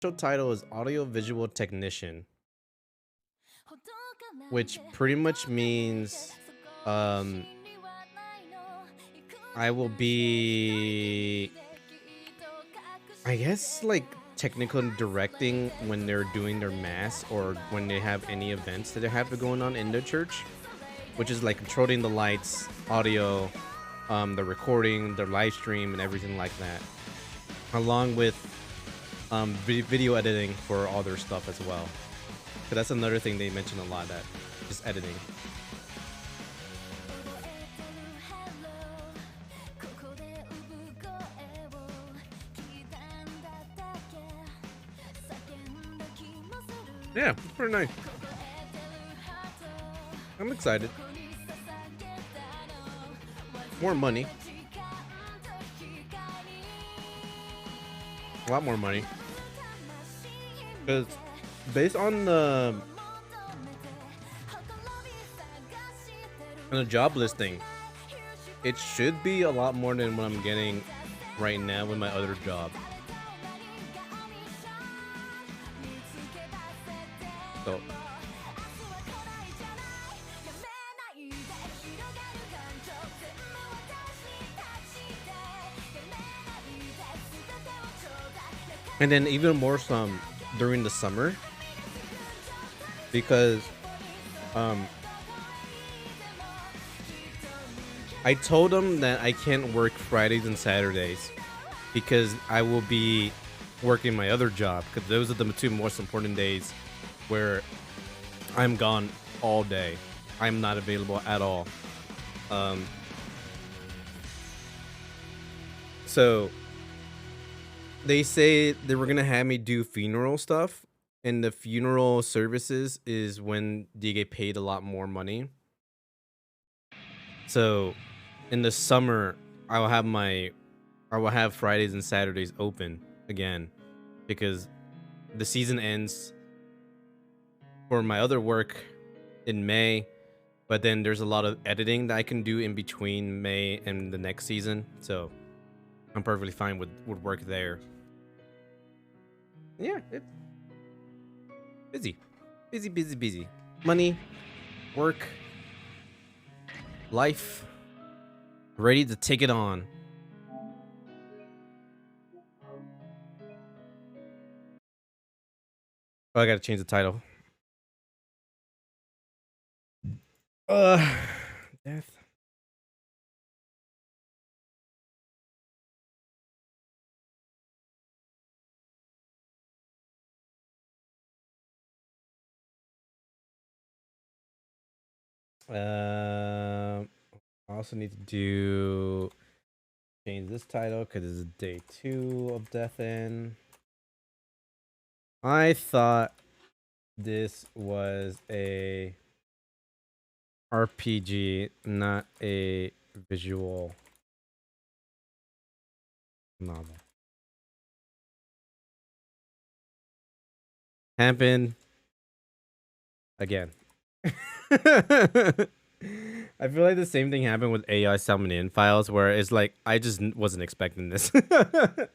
Show title is Audio Visual Technician, which pretty much means um I will be, I guess, like technical directing when they're doing their mass or when they have any events that they have going on in the church, which is like controlling the lights, audio, the recording, the live stream, and everything like that, along with video editing for all their stuff as well. So that's another thing they mention a lot, that just editing. Yeah, it's pretty nice. I'm excited. More money. A lot more money. Because based on the job listing, it should be a lot more than what I'm getting right now with my other job. So and then even more some during the summer, because um I told them that I can't work Fridays and Saturdays because I will be working my other job, because those are the two most important days where I'm gone all day. I'm not available at all. Um so they say they were gonna have me do funeral stuff, and the funeral services is when they get paid a lot more money. So in the summer, I will have my I will have Fridays and Saturdays open again, because the season ends for my other work in May, but then there's a lot of editing that I can do in between May and the next season. So I'm perfectly fine with work there. Yeah, it's busy. Busy, busy, busy. Money, work, life, ready to take it on. Oh, I gotta change the title. Uh, death. I also need to do change this title because it's day 2 of Death End. I thought this was a RPG, not a visual novel. Happened again. I feel like the same thing happened with AI summoning files, where it's like I just wasn't expecting this. Okay,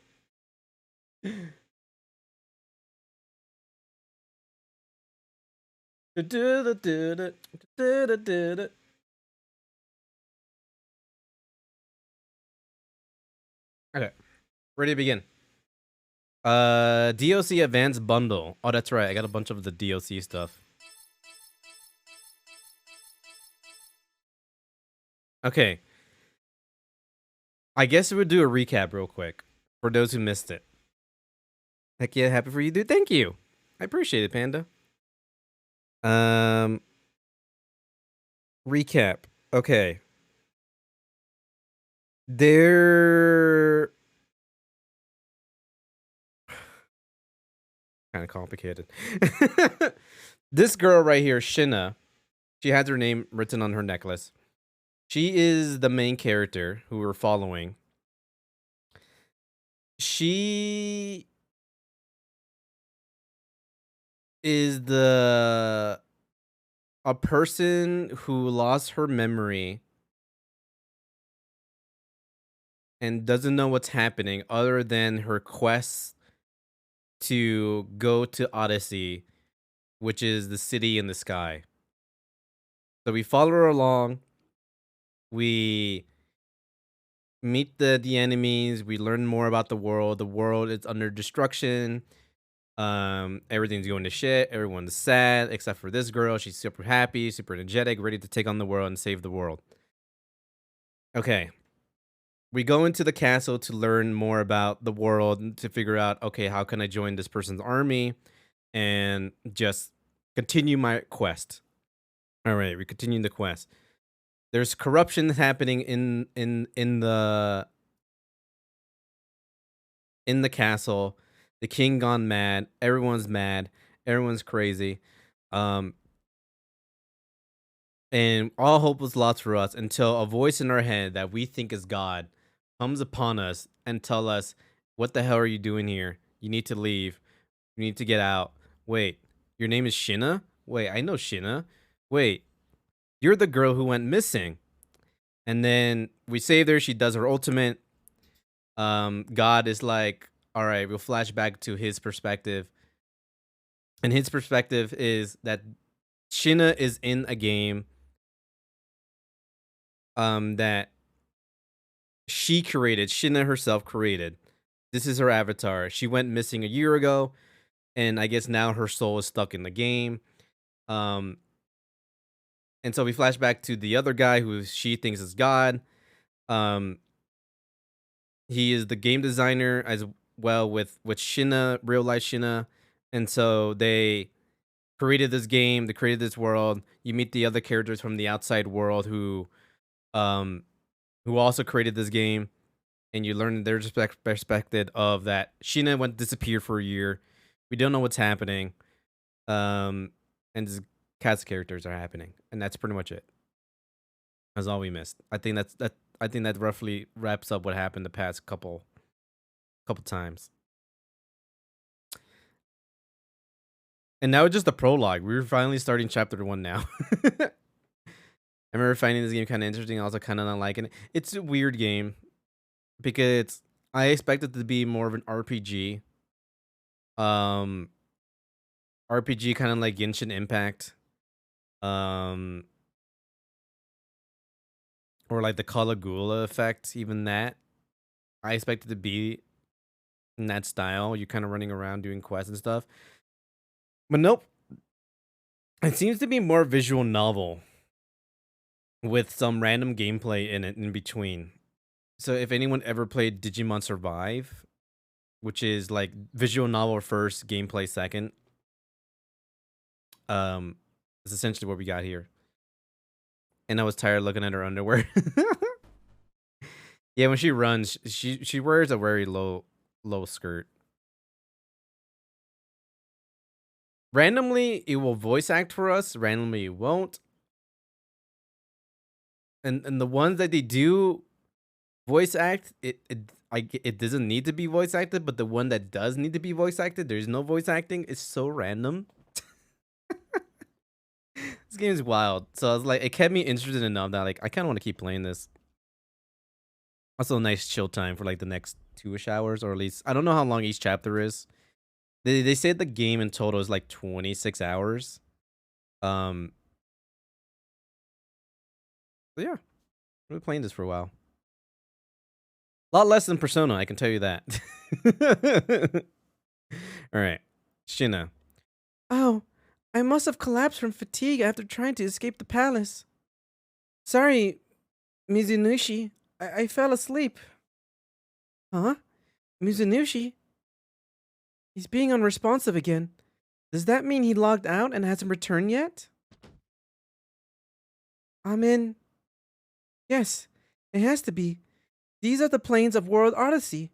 ready to begin. DLC Advanced Bundle. Oh, that's right. I got a bunch of the DLC stuff. Okay. I guess we'll do a recap real quick for those who missed it. Heck yeah, happy for you, dude. Thank you. I appreciate it, Panda. Um, recap. Okay. They're kind of complicated. This girl right here, Shinna, she has her name written on her necklace. She is the main character who we're following. She is the a person who lost her memory and doesn't know what's happening other than her quest to go to Odyssey, which is the city in the sky. So we follow her along. We meet the enemies. We learn more about the world. The world is under destruction. Everything's going to shit. Everyone's sad except for this girl. She's super happy, super energetic, ready to take on the world and save the world. Okay. We go into the castle to learn more about the world and to figure out, okay, how can I join this person's army and just continue my quest. All right, we continue the quest. There's corruption happening in the castle. The king gone mad. Everyone's mad. Everyone's crazy. Um, and all hope was lost for us until a voice in our head that we think is God comes upon us and tell us, "What the hell are you doing here? You need to leave. You need to get out. Wait, your name is Shina? Wait, I know Shina. Wait, you're the girl who went missing." And then we save her. She does her ultimate. God is like, all right, we'll flash back to his perspective. And his perspective is that Shina is in a game that she created. Shina herself created. This is her avatar. She went missing a year ago, and I guess now her soul is stuck in the game. Um, and so we flash back to the other guy who she thinks is God. Um, he is the game designer as well with Shina, real life Shina, and so they created this game. They created this world. You meet the other characters from the outside world um, who also created this game, and you learn their perspective of that Shina went disappeared for a year. We don't know what's happening. And just cast characters are happening, and that's pretty much it. That's all we missed. I think that. I think that roughly wraps up what happened the past couple times. And now it's just the prologue. We're finally starting chapter 1 now. I remember finding this game kind of interesting. Also, kind of not liking it. It's a weird game because I expected it to be more of an RPG. RPG kind of like Genshin Impact. Or like the Caligula effect, even that. I expected to be in that style. You're kind of running around doing quests and stuff. But nope. It seems to be more visual novel with some random gameplay in it in between. So if anyone ever played Digimon Survive, which is like visual novel first, gameplay second, it's essentially what we got here. And I was tired looking at her underwear. Yeah, when she runs, she wears a very low skirt. Randomly, it will voice act for us. Randomly, it won't. And the ones that they do voice act, it doesn't need to be voice acted. But the one that does need to be voice acted, there's no voice acting. It's so random. This game is wild. So I was like, it kept me interested enough that like I kind of want to keep playing this. Also, a nice chill time for like the next 2-ish hours, or at least I don't know how long each chapter is. They said the game in total is like 26 hours. So yeah, I've been playing this for a while. A lot less than Persona, I can tell you that. All right, Shina. Oh, I must have collapsed from fatigue after trying to escape the palace. Sorry, Mizunushi. I fell asleep. Huh? Mizunushi? He's being unresponsive again. Does that mean he logged out and hasn't returned yet? I'm in. Yes, it has to be. These are the plains of World Odyssey.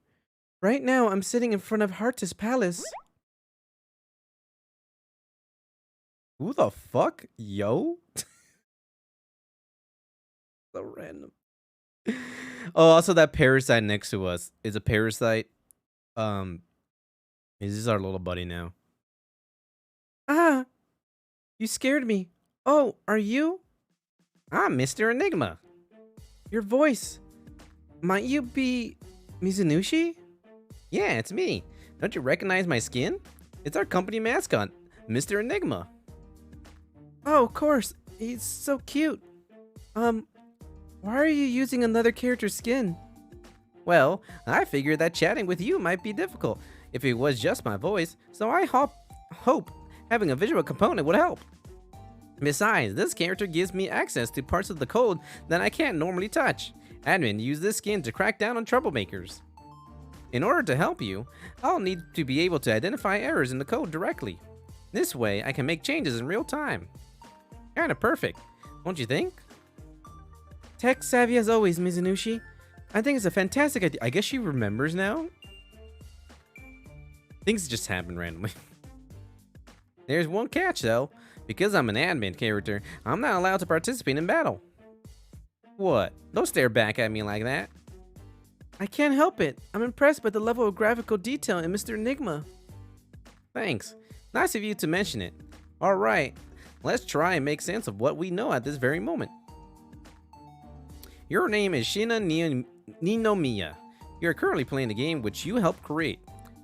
Right now, I'm sitting in front of Heartis Palace. Who the fuck? Yo? So random. Oh, also that parasite next to us is a parasite. This is our little buddy now. Ah, you scared me. Oh, are you? I'm Mr. Enigma. Your voice. Might you be Mizunushi? Yeah, it's me. Don't you recognize my skin? It's our company mascot, Mr. Enigma. Oh, of course. He's so cute. Why are you using another character's skin? Well, I figured that chatting with you might be difficult if it was just my voice, so I hope having a visual component would help. Besides, this character gives me access to parts of the code that I can't normally touch. Admin used this skin to crack down on troublemakers. In order to help you, I'll need to be able to identify errors in the code directly. This way, I can make changes in real time. Kinda perfect, don't you think? Tech savvy as always, Mizunushi. I think it's a fantastic idea. I guess she remembers now? Things just happen randomly. There's one catch though. Because I'm an admin character, I'm not allowed to participate in battle. What? Don't stare back at me like that. I can't help it. I'm impressed by the level of graphical detail in Mr. Enigma. Thanks. Nice of you to mention it. Alright, let's try and make sense of what we know at this very moment. Your name is Shina Ninomiya. You're currently playing the game which you helped create.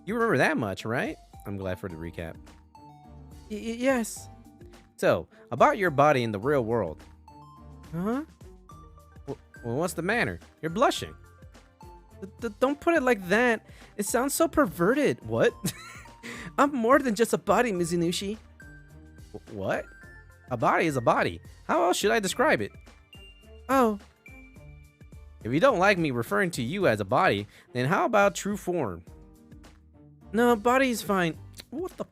You remember that much, right? I'm glad for the recap. Yes. So, about your body in the real world. Huh? Well, what's the matter? You're blushing. Don't put it like that. It sounds so perverted. What? I'm more than just a body, Mizunushi. What? A body is a body. How else should I describe it? Oh. If you don't like me referring to you as a body, then how about true form? No, body is fine. What the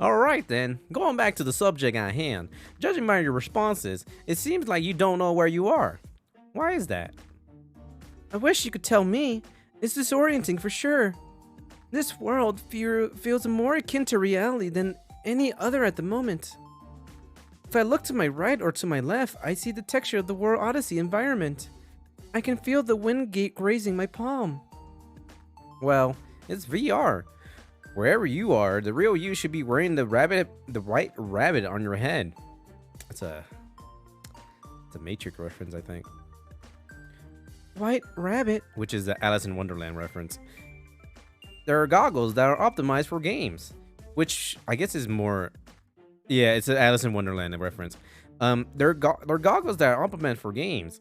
Alright then, going back to the subject at hand. Judging by your responses, it seems like you don't know where you are. Why is that? I wish you could tell me. It's disorienting for sure. This world feels more akin to reality than any other at the moment. If I look to my right or to my left, I see the texture of the World Odyssey environment. I can feel the wind grazing my palm. Well, it's VR. Wherever you are, the real you should be wearing the white rabbit on your head. It's a Matrix reference, I think. White rabbit? Which is the Alice in Wonderland reference. There are goggles that are optimized for games, which I guess is more... Yeah, it's an Alice in Wonderland reference. There are goggles that are optimized for games,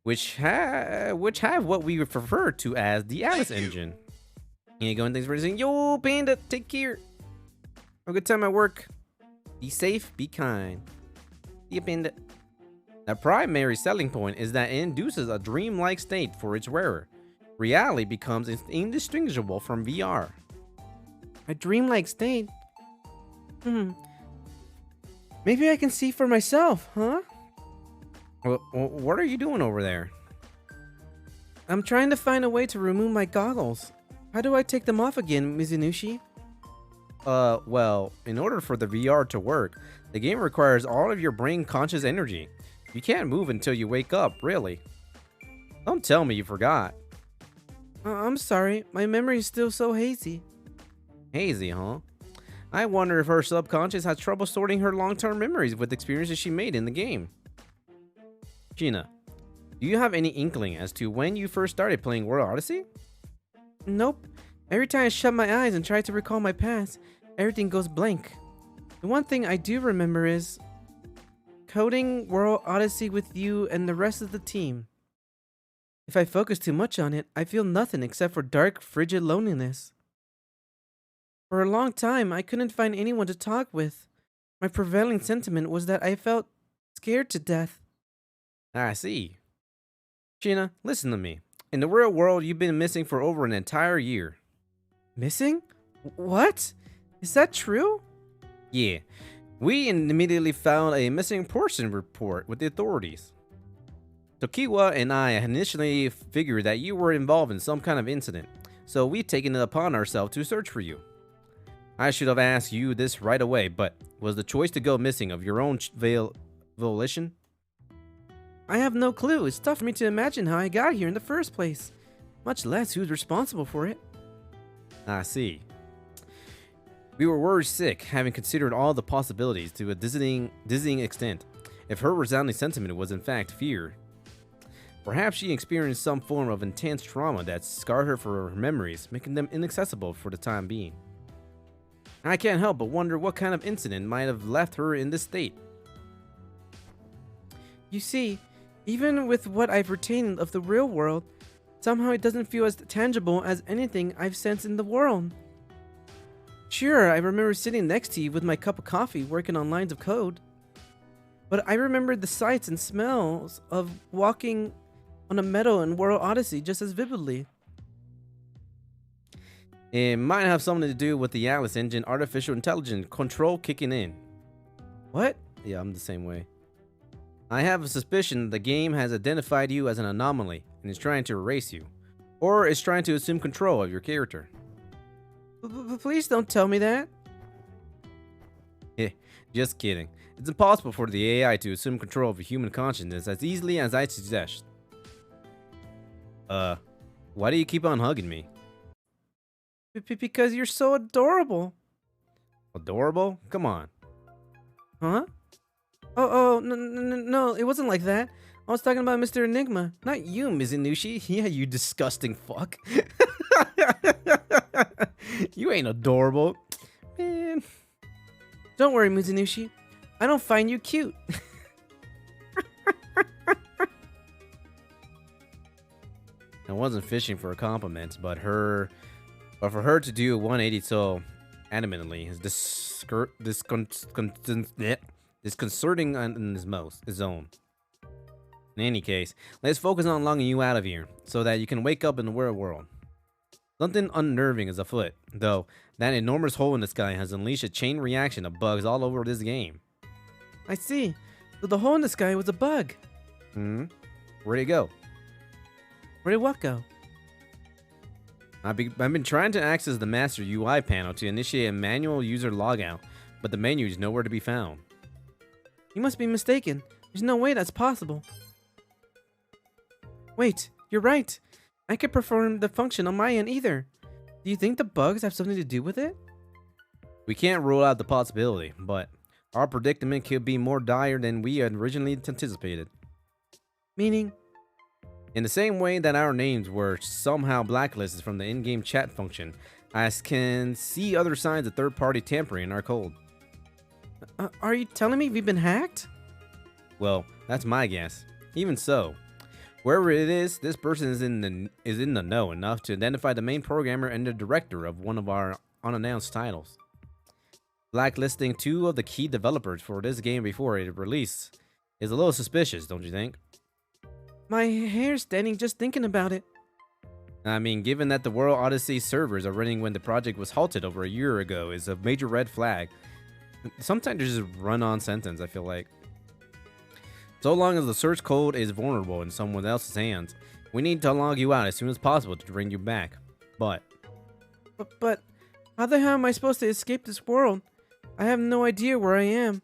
which have what we refer to as the Alice engine. You going things for saying, yo, Panda, take care. Have a good time at work. Be safe, be kind. Yeah, Panda. A primary selling point is that it induces a dreamlike state for its wearer. Reality becomes indistinguishable from VR. A dreamlike state? Maybe I can see for myself, huh? Well, what are you doing over there? I'm trying to find a way to remove my goggles. How do I take them off again, Mizunushi? Well, in order for the VR to work, the game requires all of your brain conscious energy. You can't move until you wake up, really. Don't tell me you forgot. I'm sorry, my memory is still so hazy. Hazy, huh? I wonder if her subconscious has trouble sorting her long-term memories with experiences she made in the game. Gina, do you have any inkling as to when you first started playing World Odyssey? Nope. Every time I shut my eyes and try to recall my past, everything goes blank. The one thing I do remember is coding World Odyssey with you and the rest of the team. If I focus too much on it, I feel nothing except for dark, frigid loneliness. For a long time, I couldn't find anyone to talk with. My prevailing sentiment was that I felt scared to death. I see. Gina, listen to me. In the real world, you've been missing for over an entire year. Missing? What? Is that true? Yeah. We immediately found a missing person report with the authorities. Tokiwa and I initially figured that you were involved in some kind of incident, so we've taken it upon ourselves to search for you. I should have asked you this right away, but was the choice to go missing of your own volition? I have no clue. It's tough for me to imagine how I got here in the first place, much less who's responsible for it. I see. We were worried sick, having considered all the possibilities to a dizzying extent, if her resounding sentiment was in fact fear. Perhaps she experienced some form of intense trauma that scarred her for her memories, making them inaccessible for the time being. I can't help but wonder what kind of incident might have left her in this state. You see, even with what I've retained of the real world, somehow it doesn't feel as tangible as anything I've sensed in the world. Sure, I remember sitting next to you with my cup of coffee working on lines of code. But I remember the sights and smells of walking on a meadow in World Odyssey just as vividly. It might have something to do with the Atlas engine artificial intelligence control kicking in. What? Yeah, I'm the same way. I have a suspicion the game has identified you as an anomaly and is trying to erase you, or is trying to assume control of your character. Please don't tell me that. Just kidding. It's impossible for the AI to assume control of a human consciousness as easily as I suggest. Why do you keep on hugging me? Because you're so adorable. Adorable? Come on. Huh? Oh, no, it wasn't like that. I was talking about Mr. Enigma. Not you, Mizunushi. Yeah, you disgusting fuck. You ain't adorable. Man. Don't worry, Mizunushi. I don't find you cute. I wasn't fishing for a compliment, but for her to do a 180 so adamantly is disconcerting on his own. In any case, let's focus on logging you out of here so that you can wake up in the real world. Something unnerving is afoot, though. That enormous hole in the sky has unleashed a chain reaction of bugs all over this game. I see. So the hole in the sky was a bug. Where'd it go? Where did what go? I've been trying to access the master UI panel to initiate a manual user logout, but the menu is nowhere to be found. You must be mistaken. There's no way that's possible. Wait, you're right. I could perform the function on my end either. Do you think the bugs have something to do with it? We can't rule out the possibility, but our predicament could be more dire than we had originally anticipated. Meaning? In the same way that our names were somehow blacklisted from the in-game chat function, I can see other signs of third-party tampering in our code. Are you telling me we've been hacked? Well, that's my guess. Even so, wherever it is, this person is in the know enough to identify the main programmer and the director of one of our unannounced titles. Blacklisting two of the key developers for this game before its release is a little suspicious, don't you think? My hair's standing just thinking about it. I mean, given that the World Odyssey servers are running when the project was halted over a year ago is a major red flag. Sometimes there's just a run-on sentence, I feel like. So long as the source code is vulnerable in someone else's hands, we need to log you out as soon as possible to bring you back. But how the hell am I supposed to escape this world? I have no idea where I am,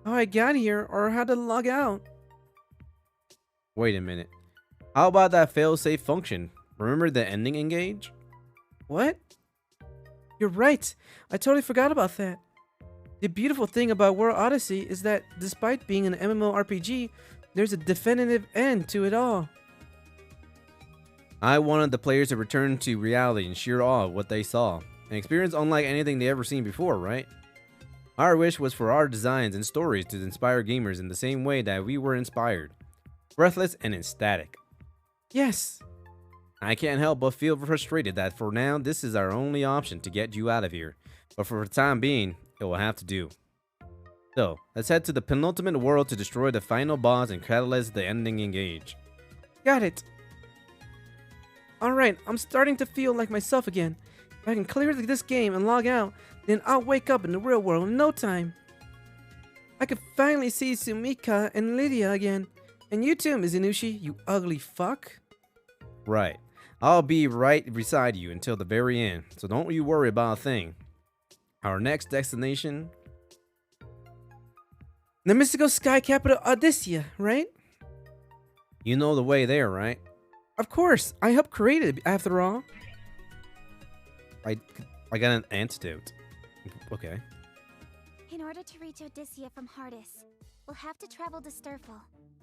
how I got here, or how to log out. Wait a minute. How about that failsafe function? Remember the ending engage? What? You're right. I totally forgot about that. The beautiful thing about World Odyssey is that despite being an MMORPG, there's a definitive end to it all. I wanted the players to return to reality in sheer awe of what they saw, an experience unlike anything they ever seen before, right? Our wish was for our designs and stories to inspire gamers in the same way that we were inspired. Breathless and ecstatic. Yes. I can't help but feel frustrated that for now this is our only option to get you out of here, but for the time being, it will have to do. So, let's head to the penultimate world to destroy the final boss and catalyze the ending engage. Got it. Alright, I'm starting to feel like myself again. If I can clear this game and log out, then I'll wake up in the real world in no time. I could finally see Sumika and Lydia again. And you too, Mizunushi, you ugly fuck. Right. I'll be right beside you until the very end, so don't you worry about a thing. Our next destination? The mystical sky capital Odyssia, right? You know the way there, right? Of course, I helped create it after all. I got an antidote. Okay. In order to reach Odyssia from Hardis, we'll have to travel to Sturful,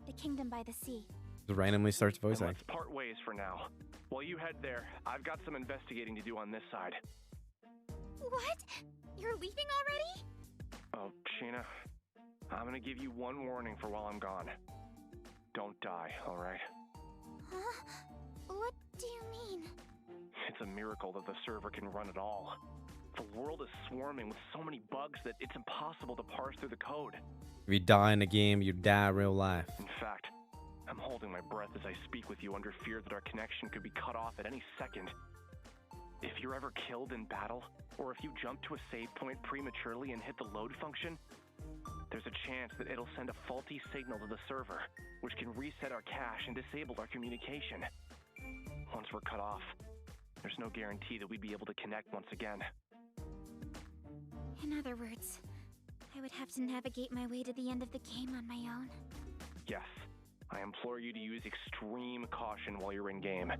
the kingdom by the sea. Just randomly starts voice And acting. let's part ways for now. While you head there, I've got some investigating to do on this side. What? You're leaving already? Oh, Sheena, I'm gonna give you one warning for while I'm gone. Don't die, alright? Huh? What do you mean? It's a miracle that the server can run at all. The world is swarming with so many bugs that it's impossible to parse through the code. If you die in the game, you die in real life. In fact, I'm holding my breath as I speak with you under fear that our connection could be cut off at any second. If you're ever killed in battle, or if you jump to a save point prematurely and hit the load function, there's a chance that it'll send a faulty signal to the server, which can reset our cache and disable our communication. Once we're cut off, there's no guarantee that we'd be able to connect once again. In other words, I would have to navigate my way to the end of the game on my own. Yes, I implore you to use extreme caution while you're in-game.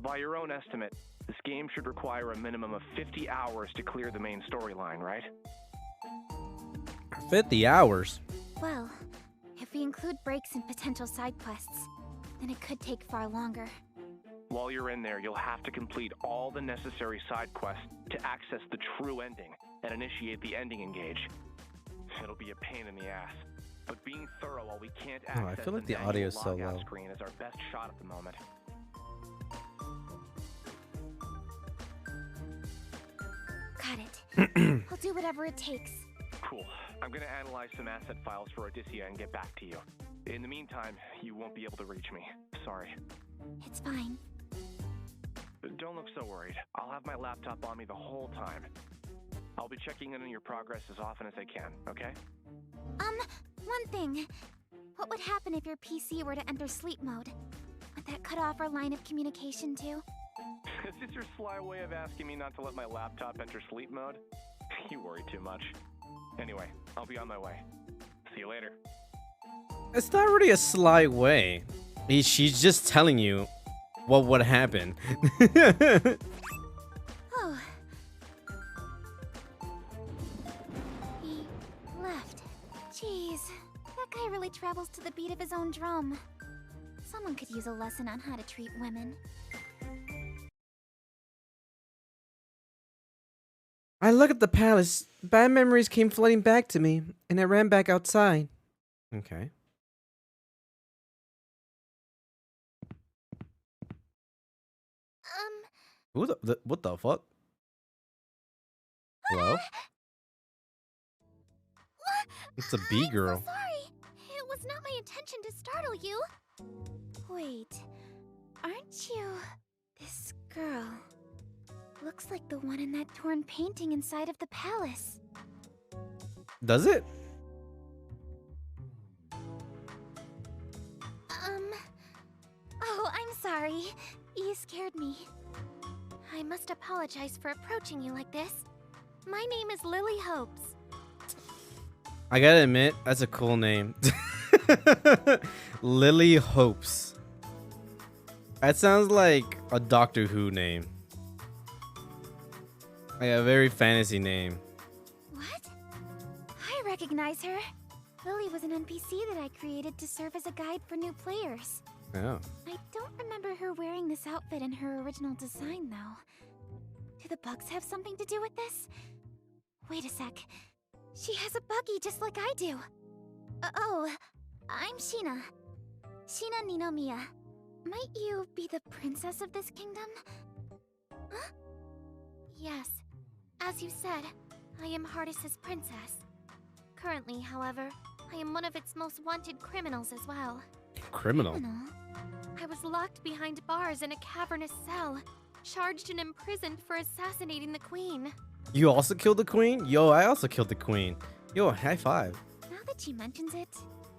By your own estimate, this game should require a minimum of 50 hours to clear the main storyline, right? 50 hours. Well, if we include breaks and potential side quests, then it could take far longer. While you're in there, you'll have to complete all the necessary side quests to access the true ending and initiate the ending engage. It'll be a pain in the ass, but being thorough while we can't access I feel like the manual audio is so logout low. screen is our best shot at the moment. Got it. I'll do whatever it takes. Cool. I'm gonna analyze some asset files for Odysseia and get back to you. In the meantime, you won't be able to reach me. Sorry. It's fine. Don't look so worried. I'll have my laptop on me the whole time. I'll be checking in on your progress as often as I can, okay? One thing. What would happen if your PC were to enter sleep mode? Would that cut off our line of communication too? Is this your sly way of asking me not to let my laptop enter sleep mode? You worry too much. Anyway, I'll be on my way. See you later. It's not really a sly way. She's just telling you what would happen. Oh. He left. Jeez, that guy really travels to the beat of his own drum. Someone could use a lesson on how to treat women. I look at the palace. Bad memories came flooding back to me, and I ran back outside. Okay. Who what the fuck? Hello? It's a bee girl. I'm so sorry. It was not my intention to startle you. Wait, aren't you this girl? Looks like the one in that torn painting inside of the palace. Does it? Oh, I'm sorry. You scared me. I must apologize for approaching you like this. My name is Lily Hopes. I gotta admit, that's a cool name. Lily Hopes. That sounds like a Doctor Who name. Like a very fantasy name. What? I recognize her. Lily was an NPC that I created to serve as a guide for new players. Oh. I don't remember her wearing this outfit in her original design, though. Do the bugs have something to do with this? Wait a sec. She has a buggy just like I do. Oh, I'm Sheena. Sheena Ninomiya. Might you be the princess of this kingdom? Huh? Yes. As you said, I am Hardis's princess. Currently, however, I am one of its most wanted criminals as well. Criminal. I was locked behind bars in a cavernous cell, charged and imprisoned for assassinating the queen. You also killed the queen? Yo, I also killed the queen. Yo, high five. Now that she mentions it,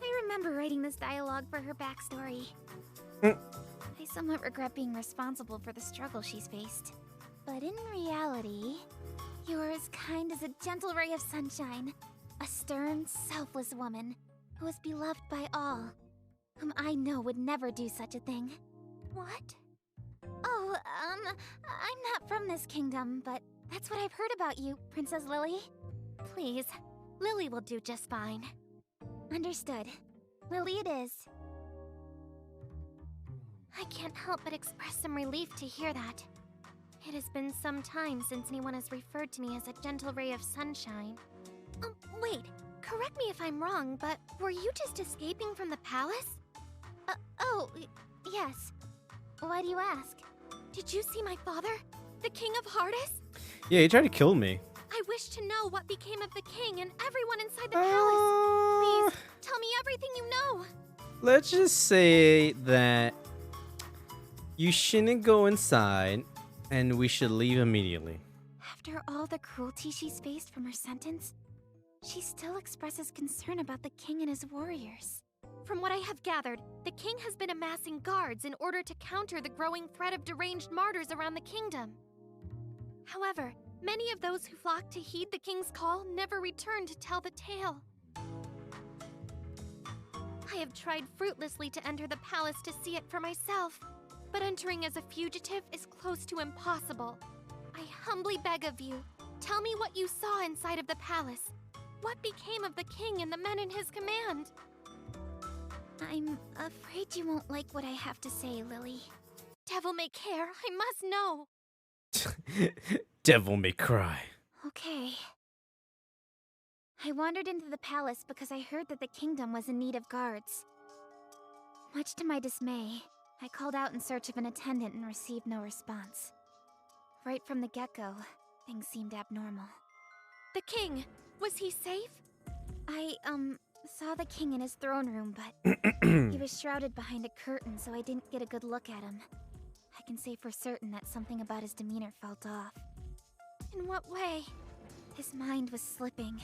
I remember writing this dialogue for her backstory. Mm. I somewhat regret being responsible for the struggle she's faced. But in reality, you are as kind as a gentle ray of sunshine. A stern, selfless woman who is beloved by all, whom I know would never do such a thing. What? Oh, I'm not from this kingdom, but that's what I've heard about you, Princess Lily. Please, Lily will do just fine. Understood. Lily it is. I can't help but express some relief to hear that. It has been some time since anyone has referred to me as a gentle ray of sunshine. Wait, correct me if I'm wrong, but were you just escaping from the palace? Yes. Why do you ask? Did you see my father, the King of Hardis? Yeah, he tried to kill me. I wish to know what became of the king and everyone inside the palace. Please, tell me everything you know. Let's just say that you shouldn't go inside, and we should leave immediately. After all the cruelty she's faced from her sentence, she still expresses concern about the king and his warriors. From what I have gathered, the king has been amassing guards in order to counter the growing threat of deranged martyrs around the kingdom. However, many of those who flocked to heed the king's call never returned to tell the tale. I have tried fruitlessly to enter the palace to see it for myself, but entering as a fugitive is close to impossible. I humbly beg of you, tell me what you saw inside of the palace. What became of the king and the men in his command? I'm afraid you won't like what I have to say, Lily. Devil may care, I must know. Devil may cry. Okay. I wandered into the palace because I heard that the kingdom was in need of guards. Much to my dismay, I called out in search of an attendant and received no response. Right from the get-go, things seemed abnormal. The king! Was he safe? I, saw the king in his throne room, but he was shrouded behind a curtain, so I didn't get a good look at him. I can say for certain that something about his demeanor felt off. In what way? His mind was slipping.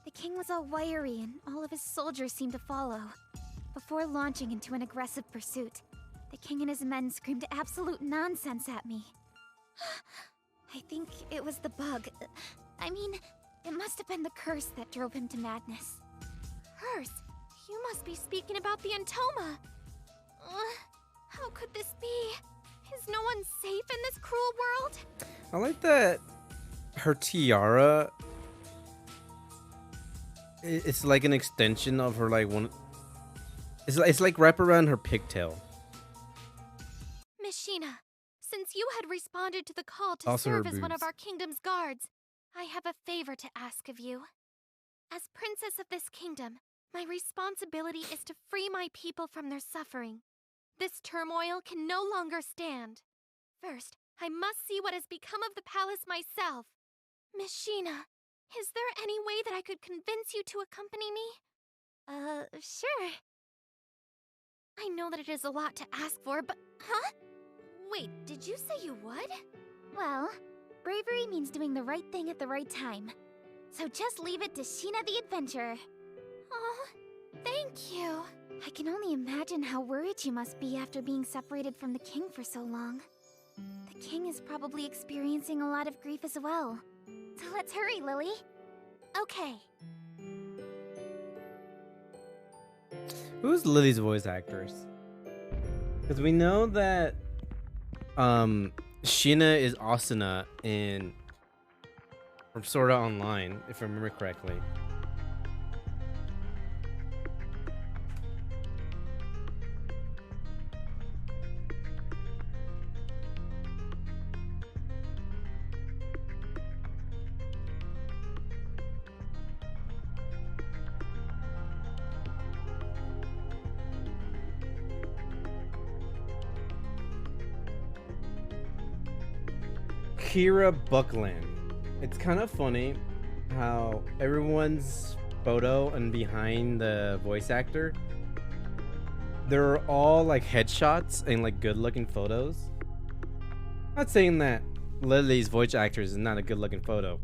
The king was all wiry, and all of his soldiers seemed to follow. Before launching into an aggressive pursuit, the king and his men screamed absolute nonsense at me. I think it was the bug. I mean, it must have been the curse that drove him to madness. Curse? You must be speaking about the Entoma. How could this be? Is no one safe in this cruel world? I like that her tiara. It's like an extension of her, like one. It's like wrapped around her pigtail. Miss Sheena, since you had responded to the call to Also her serve as one of boobs. our kingdom's guards, I have a favor to ask of you. As princess of this kingdom, my responsibility is to free my people from their suffering. This turmoil can no longer stand. First, I must see what has become of the palace myself. Miss Sheena, is there any way that I could convince you to accompany me? Sure. I know that it is a lot to ask for, but... Huh? Wait, did you say you would? Well, bravery means doing the right thing at the right time. So just leave it to Sheena the Adventurer. Oh, thank you. I can only imagine how worried you must be after being separated from the king for so long. The king is probably experiencing a lot of grief as well. So let's hurry, Lily. Okay. Who's Lily's voice actress? Because we know that Sheena is Asuna in from Sword Art Online, if I remember correctly. Kira Buckland. It's kind of funny how everyone's photo and behind the voice actor, they're all like headshots and like good looking photos. Not saying that Lily's voice actor is not a good looking photo,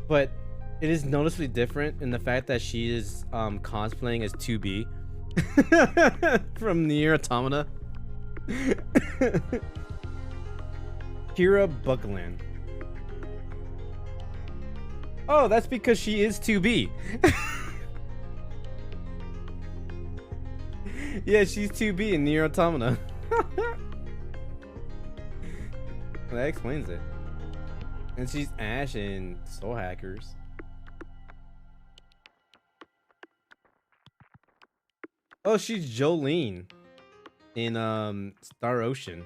but it is noticeably different in the fact that she is cosplaying as 2B from Nier Automata. Kira Buckland. Oh, that's because she is 2B. Yeah, she's 2B in Nier Automata. That explains it. And she's Ash in Soul Hackers. Oh, she's Jolene in Star Ocean.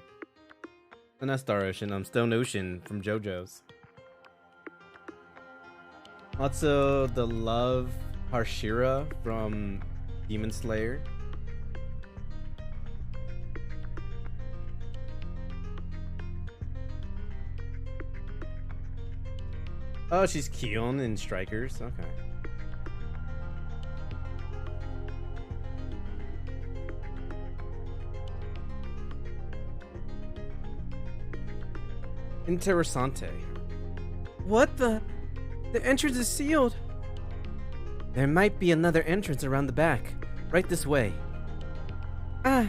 Not Star Ocean, Stone Ocean from JoJo's. Also, the love Harshira from Demon Slayer. Oh, she's Kion in Strikers. Okay. Interessante. What the? The entrance is sealed. There might be another entrance around the back. Right this way. Ah,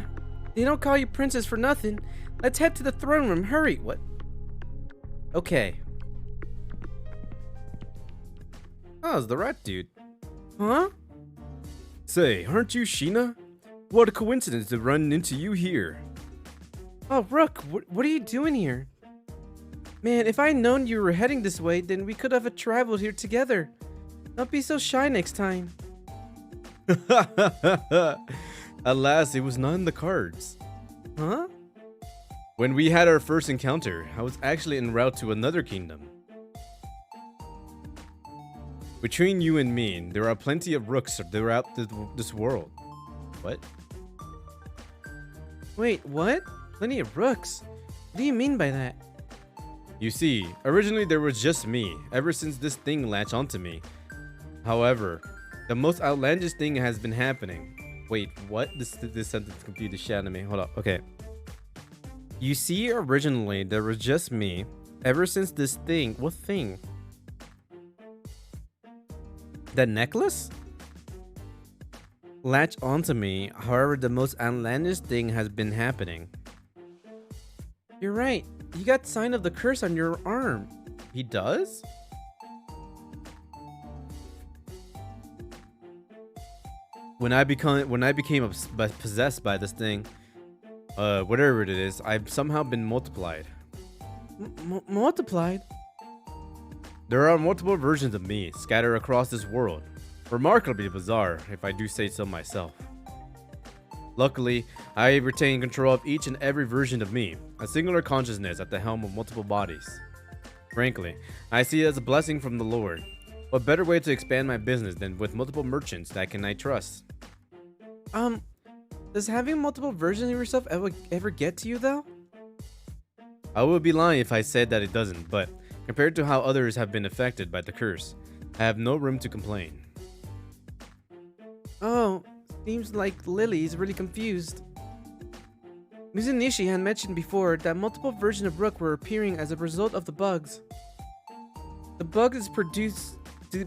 they don't call you princess for nothing. Let's head to the throne room. Hurry. What? Okay. Oh, it's the rat dude. Huh? Say, aren't you Sheena? What a coincidence to run into you here. Oh, Rook, what are you doing here? Man, if I'd known you were heading this way, then we could have traveled here together. Don't be so shy next time. Alas, it was not in the cards. Huh? When we had our first encounter, I was actually en route to another kingdom. Between you and me, there are plenty of rooks throughout this world. What? Wait, what? Plenty of rooks? What do you mean by that? You see, originally there was just me, ever since this thing latched onto me. However, the most outlandish thing has been happening. Wait, what? This sentence confused the shit out of me. Hold up. Okay. You see, originally there was just me, ever since this thing. What thing? That necklace? Latch onto me. However, the most outlandish thing has been happening. You're right. You got sign of the curse on your arm. He does? When I became possessed by this thing, whatever it is, I've somehow been multiplied. Multiplied? There are multiple versions of me scattered across this world. Remarkably bizarre, if I do say so myself. Luckily, I retain control of each and every version of me, a singular consciousness at the helm of multiple bodies. Frankly, I see it as a blessing from the Lord. What better way to expand my business than with multiple merchants that can I trust? Does having multiple versions of yourself ever get to you though? I would be lying if I said that it doesn't, but compared to how others have been affected by the curse, I have no room to complain. Oh, seems like Lily's really confused. Mizunishi had mentioned before that multiple versions of Rook were appearing as a result of the bugs. The bug is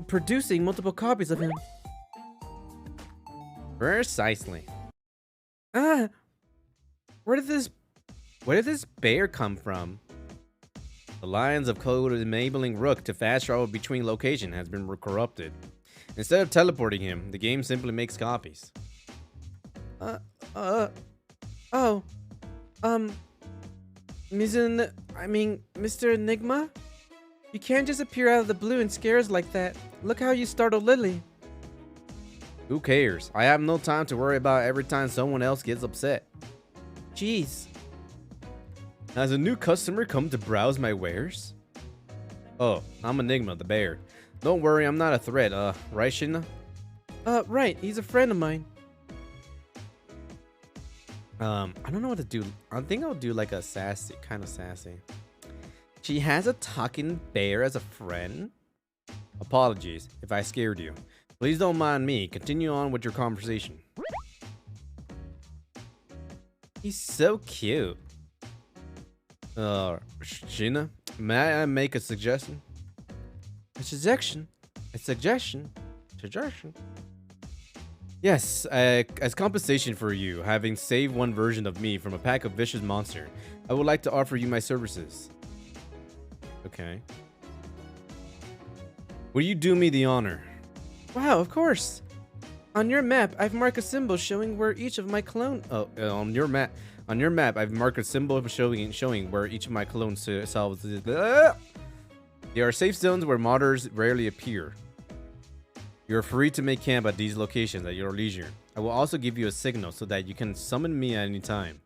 producing multiple copies of him. Precisely. Ah! Where did this bear come from? The lines of code enabling Rook to fast travel between locations has been corrupted. Instead of teleporting him, the game simply makes copies. Mr. Enigma? You can't just appear out of the blue and scare us like that. Look how you startled Lily. Who cares? I have no time to worry about every time someone else gets upset. Jeez. Has a new customer come to browse my wares? Oh, I'm Enigma, the bear. Don't worry, I'm not a threat, right, Shinna? Right, he's a friend of mine. I don't know what to do. I think I'll do like a kind of sassy. She has a talking bear as a friend? Apologies if I scared you. Please don't mind me. Continue on with your conversation. He's so cute. Sheena, may I make a suggestion? A suggestion? A suggestion? Suggestion? Yes, as compensation for you having saved one version of me from a pack of vicious monsters, I would like to offer you my services. Okay. Will you do me the honor? Wow, of course. On your map, I've marked a symbol showing where each of my clone. On your map, I've marked a symbol showing where each of my clone selves. There are safe zones where modders rarely appear. You are free to make camp at these locations at your leisure. I will also give you a signal so that you can summon me at any time.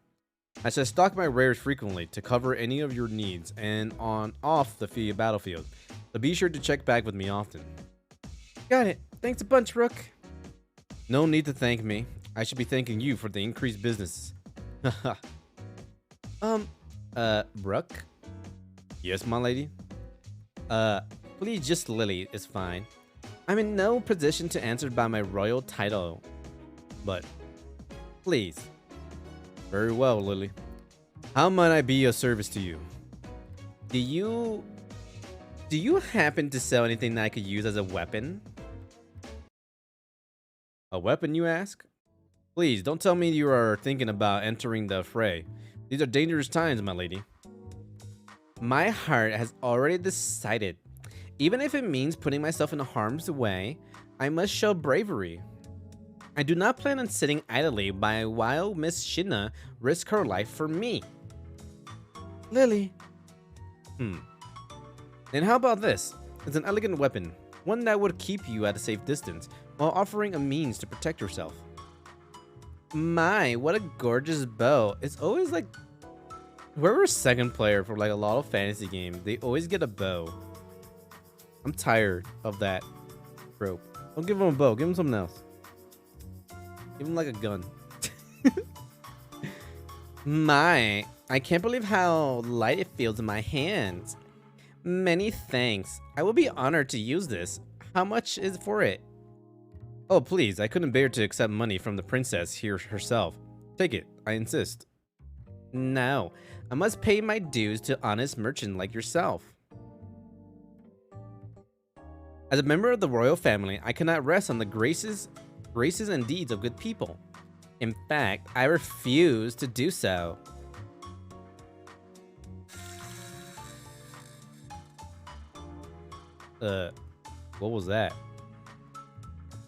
I shall stock my rares frequently to cover any of your needs and on off the battlefield. So be sure to check back with me often. Got it. Thanks a bunch, Rook. No need to thank me. I should be thanking you for the increased business. Haha. Brooke? Yes, my lady? Please just Lily is fine. I'm in no position to answer by my royal title. But, please. Very well, Lily. How might I be of service to you? Do you happen to sell anything that I could use as a weapon? A weapon, you ask? Please, don't tell me you are thinking about entering the fray. These are dangerous times, my lady. My heart has already decided. Even if it means putting myself in harm's way, I must show bravery. I do not plan on sitting idly by while Miss Shina risks her life for me. Lily. Then how about this? It's an elegant weapon, one that would keep you at a safe distance, while offering a means to protect yourself. My, what a gorgeous bow. It's always like, whoever's second player for like a lot of fantasy games, they always get a bow. I'm tired of that trope. Don't give him a bow, give him something else. Give him like a gun. My, I can't believe how light it feels in my hands. Many thanks. I will be honored to use this. How much is for it? Oh, please, I couldn't bear to accept money from the princess here herself. Take it, I insist. No, I must pay my dues to honest merchant like yourself. As a member of the royal family, I cannot rest on the graces and deeds of good people. In fact, I refuse to do so. What was that?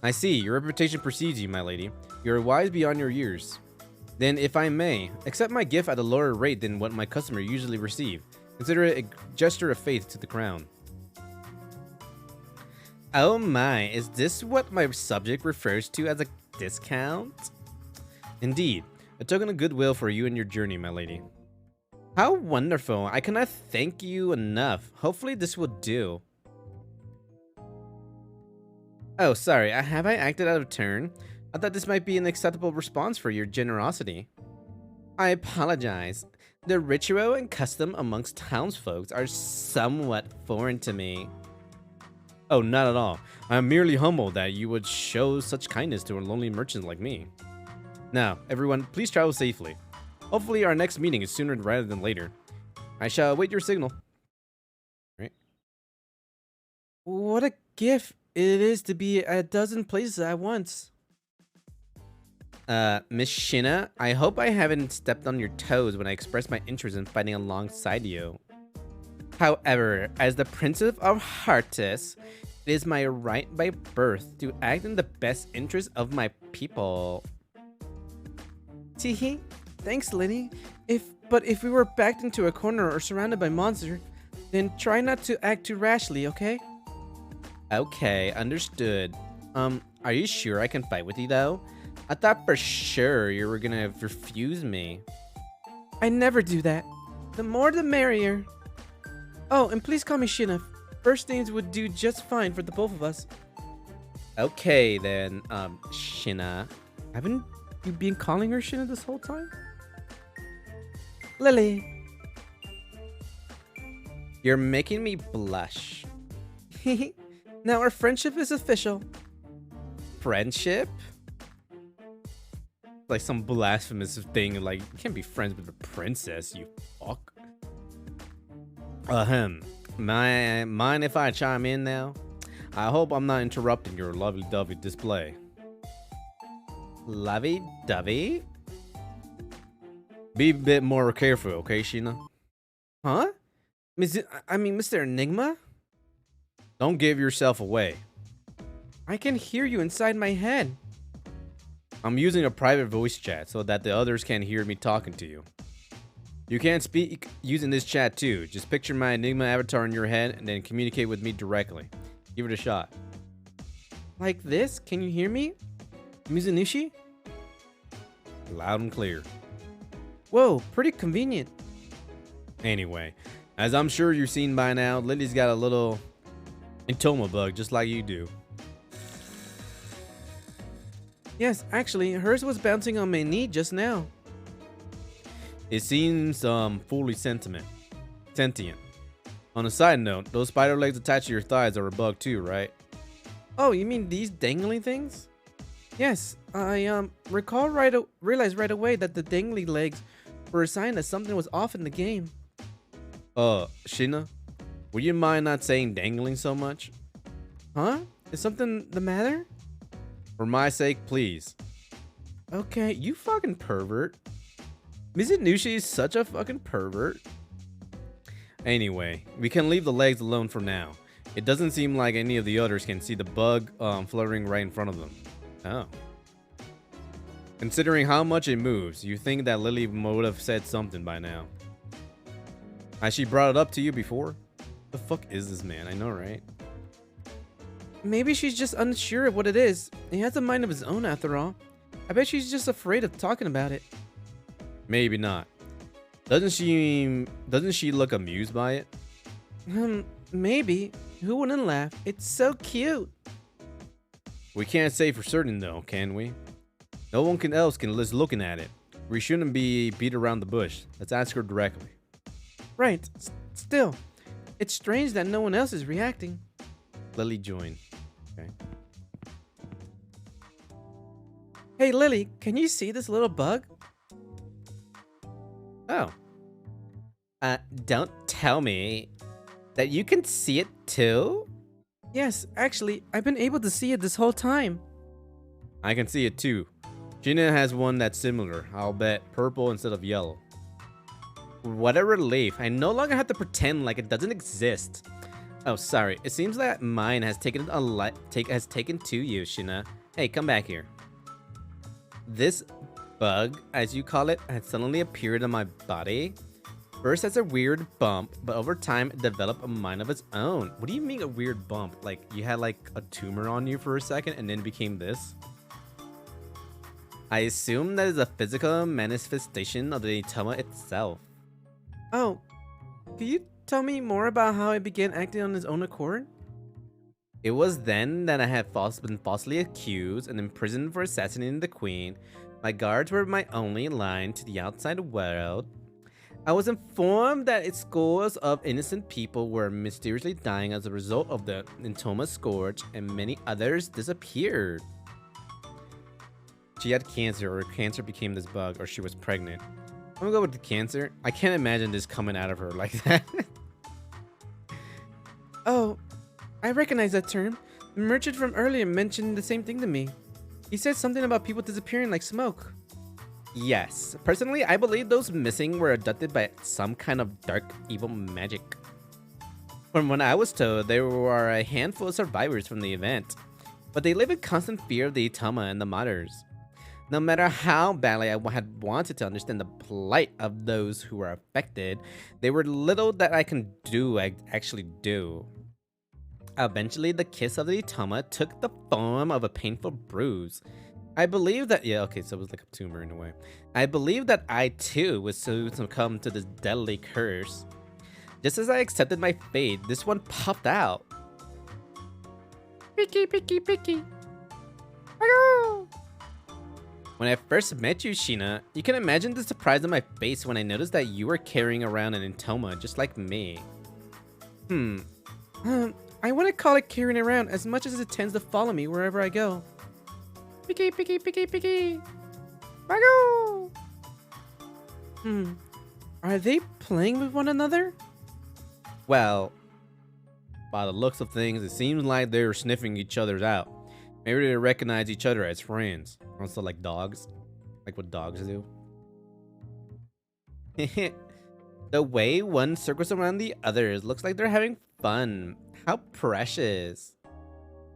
I see, your reputation precedes you, my lady. You are wise beyond your years. Then, if I may, accept my gift at a lower rate than what my customers usually receive. Consider it a gesture of faith to the crown. Oh my, is this what my subject refers to as a discount? Indeed, a token of goodwill for you and your journey, my lady. How wonderful, I cannot thank you enough. Hopefully this will do. Oh, sorry, have I acted out of turn? I thought this might be an acceptable response for your generosity. I apologize. The ritual and custom amongst townsfolk are somewhat foreign to me. Oh, not at all. I am merely humbled that you would show such kindness to a lonely merchant like me. Now, everyone, please travel safely. Hopefully our next meeting is sooner rather than later. I shall await your signal. Right. What a gift it is to be at a dozen places at once. Miss Shina, I hope I haven't stepped on your toes when I expressed my interest in fighting alongside you. However, as the Princess of Heartis, it is my right by birth to act in the best interest of my people. Teehee, thanks, Lily. But if we were backed into a corner or surrounded by monsters, then try not to act too rashly, okay? Okay, understood. Are you sure I can fight with you though? I thought for sure you were gonna refuse me. I never do that. The more the merrier. Oh, and please call me Shina. First names would do just fine for the both of us. Okay then, Shina. Haven't you been calling her Shina this whole time? Lily. You're making me blush. Now our friendship is official. Friendship? Like some blasphemous thing, like you can't be friends with a princess, you fuck. Mind if I chime in now? I hope I'm not interrupting your lovey-dovey display. Lovey-dovey? Be a bit more careful, okay, Shina? Huh? Mr. Enigma? Don't give yourself away. I can hear you inside my head. I'm using a private voice chat so that the others can't hear me talking to you. You can speak using this chat too. Just picture my Enigma avatar in your head and then communicate with me directly. Give it a shot. Like this? Can you hear me? Mizunushi? Loud and clear. Whoa, pretty convenient. Anyway, as I'm sure you've seen by now, Lily's got a little Intoma bug just like you do. Yes, actually, hers was bouncing on my knee just now. It seems fully sentient. On a side note, those spider legs attached to your thighs are a bug too, right? Oh, you mean these dangly things? Yes, I realized right away that the dangly legs were a sign that something was off in the game. Shina, would you mind not saying dangling so much? Huh? Is something the matter? For my sake, please. Okay, You fucking pervert. Mizunushi is such a fucking pervert. Anyway, we can leave the legs alone for now. It doesn't seem like any of the others can see the bug fluttering right in front of them. Oh. Considering how much it moves, you think that Lily would have said something by now. Has she brought it up to you before? The fuck is this man? I know, right? maybe she's just unsure of what it is. He has a mind of his own after all. I bet she's just afraid of talking about it. Maybe not. Doesn't she look amused by it? Maybe. Who wouldn't laugh? It's so cute. We can't say for certain though, can we? No one else can list looking at it. We shouldn't be beat around the bush. Let's ask her directly. Right. Still, it's strange that no one else is reacting. Lily joined. Okay. Hey Lily, can you see this little bug? Oh. Don't tell me that you can see it too? Yes, actually, I've been able to see it this whole time. I can see it too. Gina has one that's similar. I'll bet purple instead of yellow. What a relief. I no longer have to pretend like it doesn't exist. Oh, sorry. It seems that mine has taken to you, Shina. Hey, come back here. This bug, as you call it, had suddenly appeared on my body. First as a weird bump, but over time it developed a mind of its own. What do you mean a weird bump? Like you had like a tumor on you for a second and then became this? I assume that is a physical manifestation of the Intoma itself. Oh, can you tell me more about how it began acting on its own accord? It was then that I had been falsely accused and imprisoned for assassinating the queen. My guards were my only line to the outside world. I was informed that scores of innocent people were mysteriously dying as a result of the Intoma scourge, and many others disappeared. She had cancer, or cancer became this bug, or she was pregnant. I'm gonna go with the cancer. I can't imagine this coming out of her like that. Oh, I recognize that term. The merchant from earlier mentioned the same thing to me. He said something about people disappearing like smoke. Yes. Personally, I believe those missing were abducted by some kind of dark, evil magic. From what I was told, there were a handful of survivors from the event, but they live in constant fear of the Intoma and the Martyrs. No matter how badly I had wanted to understand the plight of those who were affected, there were little that I can actually do. Eventually, the kiss of the Intoma took the form of a painful bruise. I believe that, yeah, okay, so it was like a tumor in a way. I believe that I too was soon succumb to this deadly curse. Just as I accepted my fate, this one popped out. Picky, picky, picky. When I first met you, Shina, you can imagine the surprise on my face when I noticed that you were carrying around an Intoma just like me. I wouldn't call it carrying around as much as it tends to follow me wherever I go. Picky, picky, picky, picky. Bago! Are they playing with one another? Well, by the looks of things, it seems like they're sniffing each other's out. Maybe they recognize each other as friends. Also like dogs. Like what dogs do. The way one circles around the others looks like they're having fun. How precious.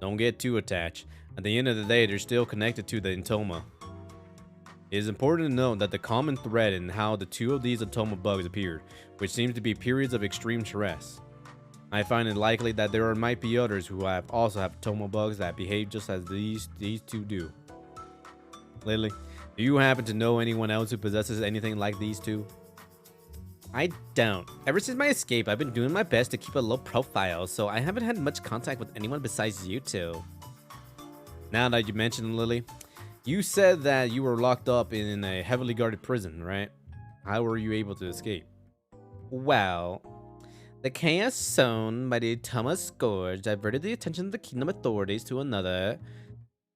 Don't get too attached. At the end of the day, they're still connected to the Intoma. It is important to note that the common thread in how the two of these Intoma bugs appeared, which seems to be periods of extreme stress. I find it likely that there might be others who also have Intoma bugs that behave just as these two do. Lily, Do you happen to know anyone else who possesses anything like these two? I don't. Ever since my escape, I've been doing my best to keep a low profile, so I haven't had much contact with anyone besides you two. Now that you mention it, Lily, you said that you were locked up in a heavily guarded prison, right? How were you able to escape? Well, the chaos sown by the Itoma Scourge diverted the attention of the kingdom authorities to another,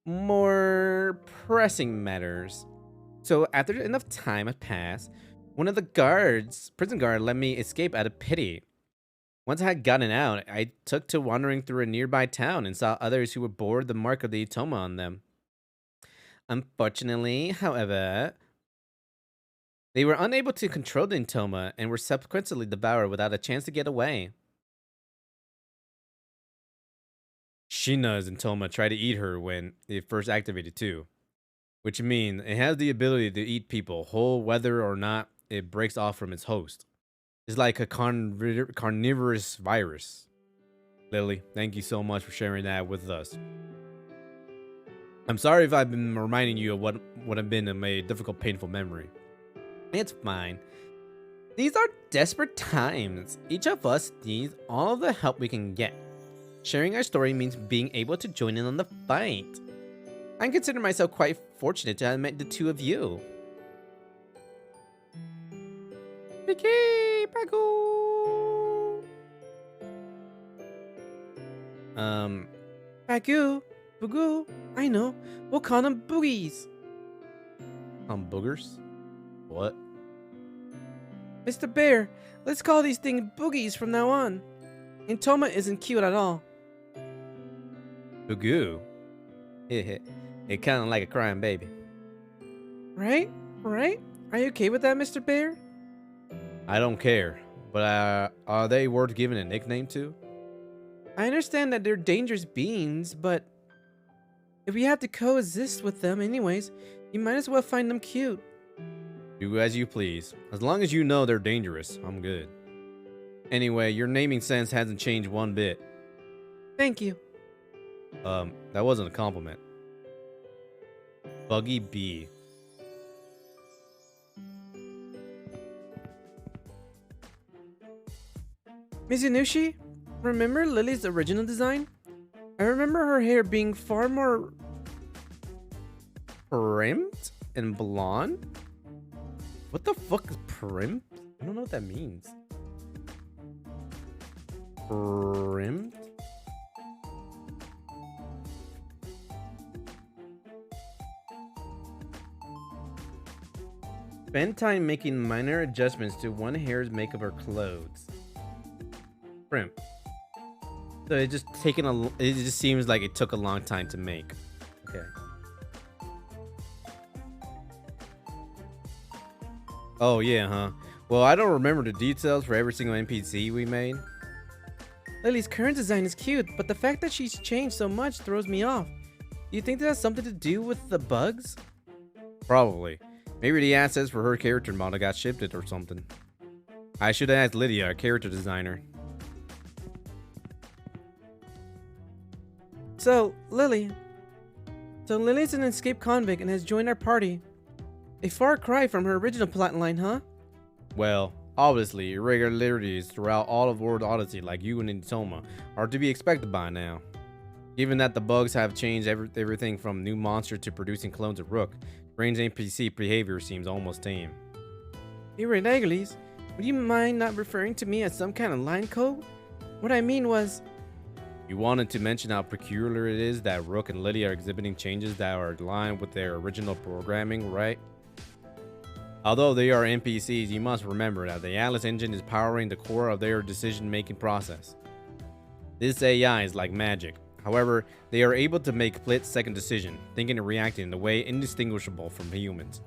more pressing matters. So after enough time had passed, one of the prison guard, let me escape out of pity. Once I had gotten out, I took to wandering through a nearby town and saw others who were bore the mark of the Itoma on them. Unfortunately, however, they were unable to control the Itoma and were subsequently devoured without a chance to get away. Shina's Itoma tried to eat her when it first activated too, which means it has the ability to eat people whole whether or not it breaks off from its host. It's like a carnivorous virus. Lily, thank you so much for sharing that with us. I'm sorry if I've been reminding you of what would have been a difficult, painful memory. It's fine. These are desperate times. Each of us needs all of the help we can get. Sharing our story means being able to join in on the fight. I consider myself quite fortunate to have met the two of you. Vicky, Pagu. Pagu, Bugu, I know. We'll call them boogies. Boogers? What? Mr. Bear, let's call these things boogies from now on. Itoma isn't cute at all. Bugoo? It kind of like a crying baby. Right? Right? Are you okay with that, Mr. Bear? I don't care, but are they worth giving a nickname to? I understand that they're dangerous beings, but if we have to coexist with them anyways, you might as well find them cute. Do as you please. As long as you know they're dangerous, I'm good. Anyway, your naming sense hasn't changed one bit. Thank you. That wasn't a compliment. Buggy B. Mizunushi, remember Lily's original design? I remember her hair being far more Primed and blonde? What the fuck is primed? I don't know what that means. Primed? Spend time making minor adjustments to one hair's makeup or clothes. Primp. So it just seems like it took a long time to make. Okay. Oh yeah, huh? Well, I don't remember the details for every single NPC we made. Lily's current design is cute, but the fact that she's changed so much throws me off. Do you think that has something to do with the bugs? Probably. Maybe the assets for her character model got shifted or something. I should ask Lydia, our character designer. So, Lily's an escaped convict and has joined our party. A far cry from her original plotline, huh? Well, obviously, irregularities throughout all of World Odyssey like you and Itoma are to be expected by now. Given that the bugs have changed everything from new monsters to producing clones of Rook, strange NPC behavior seems almost tame. Irregularities? Would you mind not referring to me as some kind of line code? What I mean was... You wanted to mention how peculiar it is that Rook and Lydia are exhibiting changes that are aligned with their original programming, right? Although they are NPCs, you must remember that the Atlas engine is powering the core of their decision-making process. This AI is like magic. However, they are able to make split-second decisions, thinking and reacting in a way indistinguishable from humans.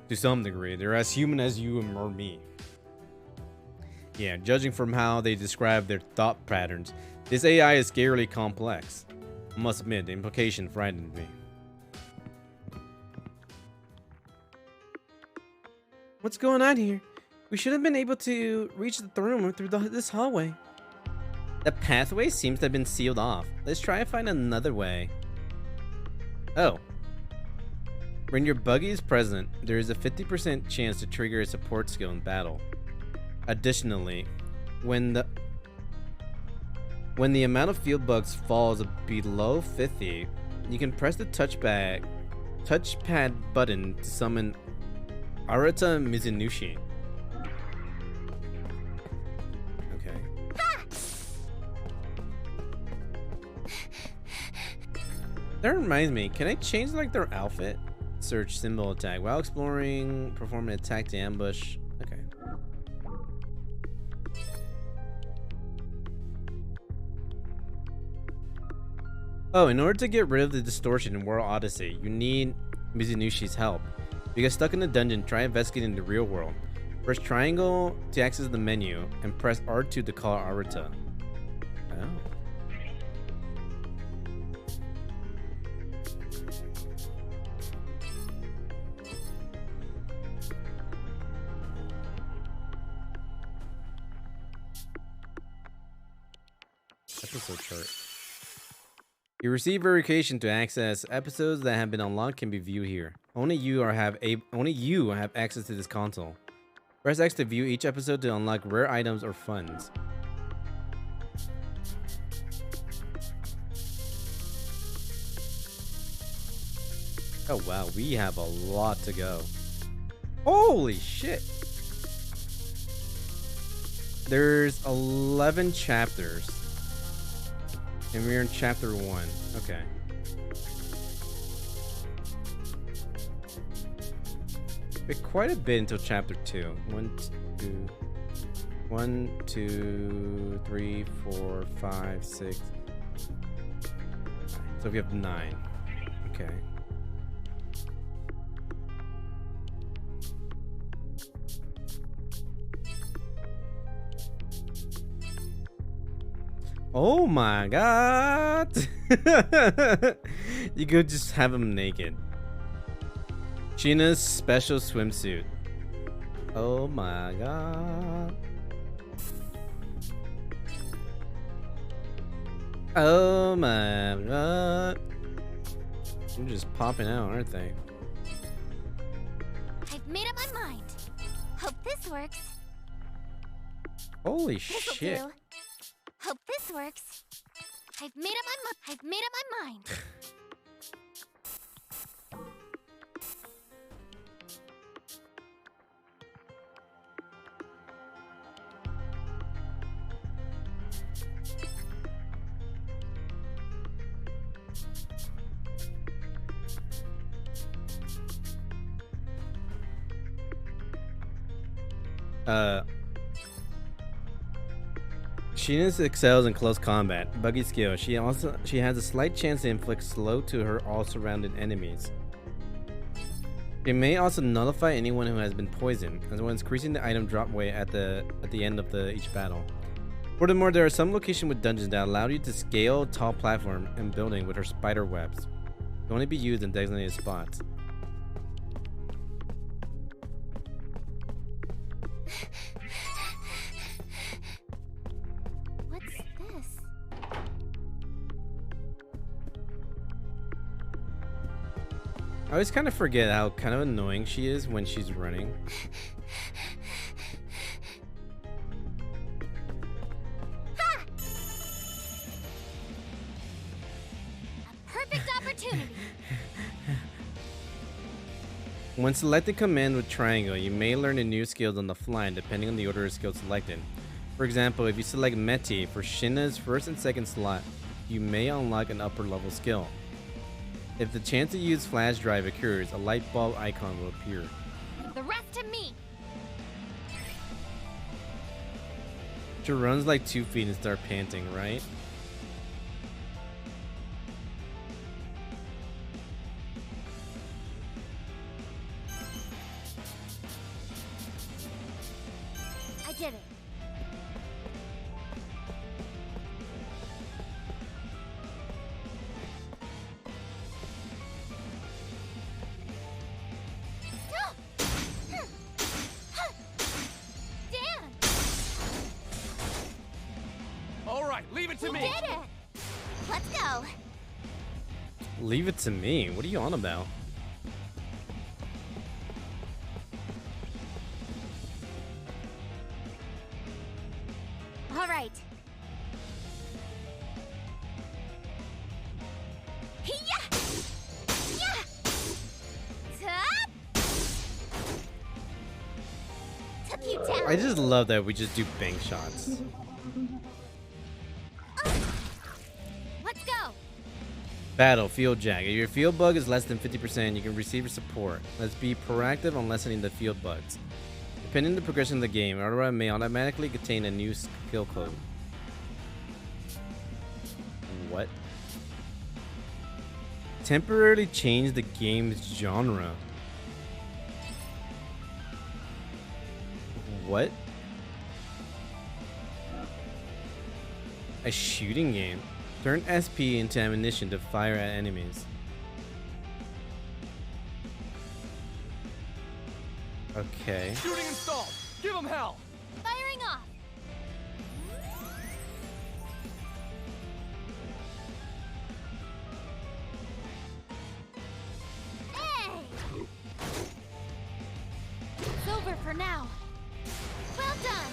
To some degree, they're as human as you or me. Yeah, judging from how they describe their thought patterns, this AI is scarily complex. I must admit, the implication frightened me. What's going on here? We should have been able to reach the throne room through this hallway. The pathway seems to have been sealed off. Let's try and find another way. Oh. When your buggy is present, there is a 50% chance to trigger a support skill in battle. Additionally, when the amount of field bugs falls below 50, you can press the touchpad button to summon Arata Mizunushi. Okay. That reminds me, can I change like their outfit? Search symbol attack. While exploring, perform an attack to ambush. Okay. Oh, in order to get rid of the distortion in World Odyssey, you need Mizunushi's help. If you get stuck in the dungeon, try investigating the real world. Press triangle to access the menu, and press R2 to call Arata. Oh. Episode chart. You receive verification to access episodes that have been unlocked can be viewed here. Only you have access to this console. Press X to view each episode to unlock rare items or funds. Oh wow, we have a lot to go. Holy shit! There's 11 chapters. And we're in chapter 1. Okay. Wait, quite a bit until chapter 2. 1, 2, 3, 4, 5, 6. So we have 9. Okay. Oh my god! You could just have him naked. Shina's special swimsuit. Oh my god. Oh my god. They're just popping out, aren't they? I've made up my mind. Hope this works. Holy This'll shit. do. Hope this works. I've made up my mind. Shina excels in close combat. Buggy skill. She has a slight chance to inflict slow to her all surrounded enemies. She may also nullify anyone who has been poisoned, as well as increasing the item drop weight at the end of each battle. Furthermore, there are some locations with dungeons that allow you to scale tall platform and building with her spider webs. They can only be used in designated spots. What's this? I always kind of forget how kind of annoying she is when she's running. Perfect opportunity. When selecting command with triangle, you may learn a new skills on the fly depending on the order of skills selected. For example, if you select Meti for Shina's first and second slot, you may unlock an upper level skill. If the chance to use flash drive occurs, a light bulb icon will appear. The rest to me. She runs like 2 feet and start panting, right? I did it. Dan! All right, leave it to You me. did it! Let's go. Leave it to me. What are you on about? I just love that we just do bank shots. Let's go. Battle, field jack. If your field bug is less than 50%, you can receive support. Let's be proactive on lessening the field bugs. Depending on the progression of the game, Aurora may automatically contain a new skill code. What? Temporarily change the game's genre. What? A shooting game. Turn SP into ammunition to fire at enemies. Okay. Shooting installed. Give him hell. Firing off. Hey! It's over for now. Well done.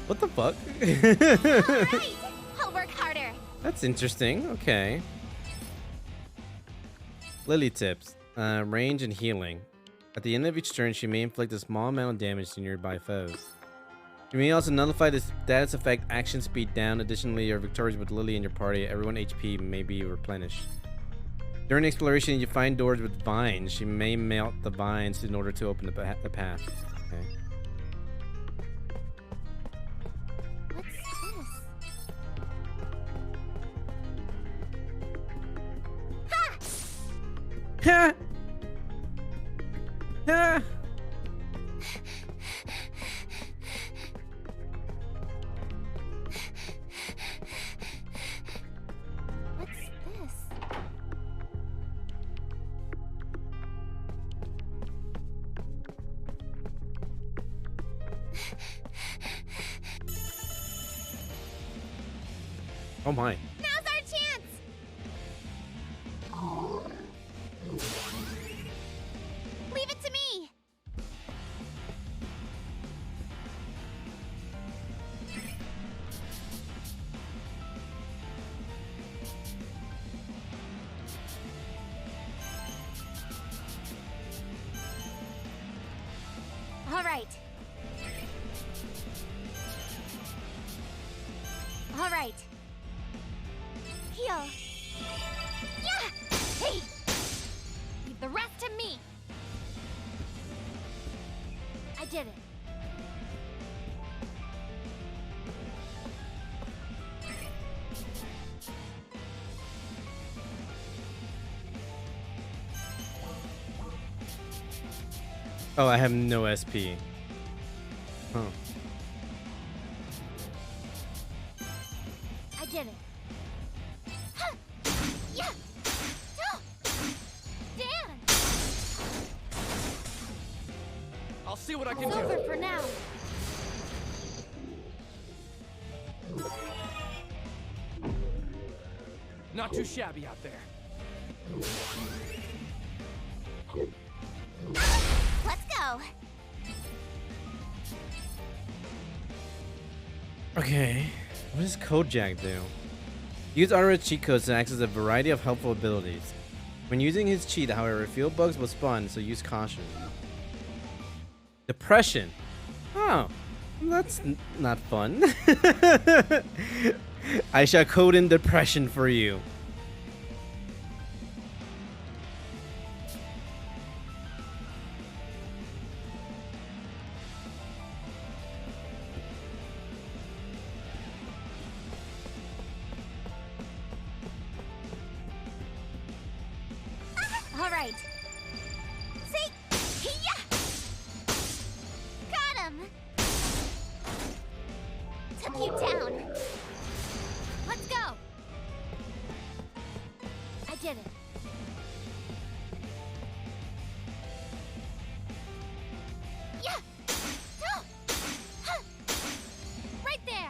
What the fuck? All right. I'll work harder. That's interesting. Okay. Lily tips. Range and healing. At the end of each turn, she may inflict a small amount of damage to nearby foes. You may also nullify the status effect action speed down. Additionally, you're victorious with Lily in your party. Everyone HP may be replenished. During exploration, you find doors with vines. She may melt the vines in order to open the path. Okay. What's this? Ha! Ha! What's this? Oh my. Now's our chance! Leave it to me! All right. All right. Heal. Yeah! Hey! Leave the rest to me! I did it. Oh, I have no SP. Huh. I did it. Huh! Yeah! Oh! Dan! I'll see what I can It's do. over for now. Not too shabby out there. Let's go. Okay. What does Code Jack do? Use Aura's cheat codes to access a variety of helpful abilities. When using his cheat, however, field bugs will spawn, so use caution. Depression. Oh, that's not fun. I shall code in depression for you. All right. See? Yeah! Got him! Took you down. Let's go. I did it. Yeah! Oh! Huh! Right there!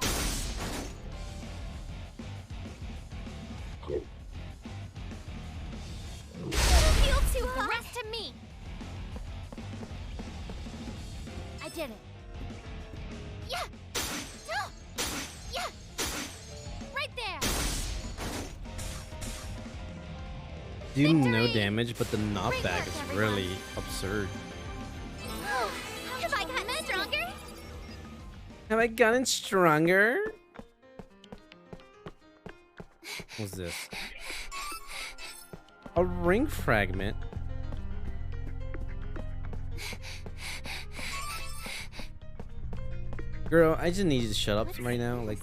Don't feel too hot. The rest to me. I did it. Yeah. Oh. Yeah. Right there. Do no Victory! damage, but the knockback Great is work, really absurd. Have I gotten stronger? Have I gotten stronger? What's this? A ring fragment? Girl, I just need you to shut up right now. Like,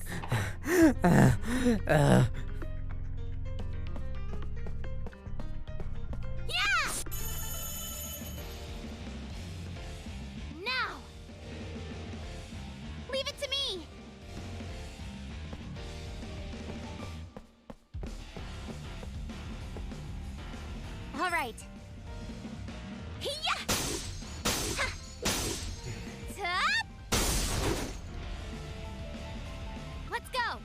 Yeah! Now! Leave it to me! All right. Hiya! Ha! Tup! Let's go!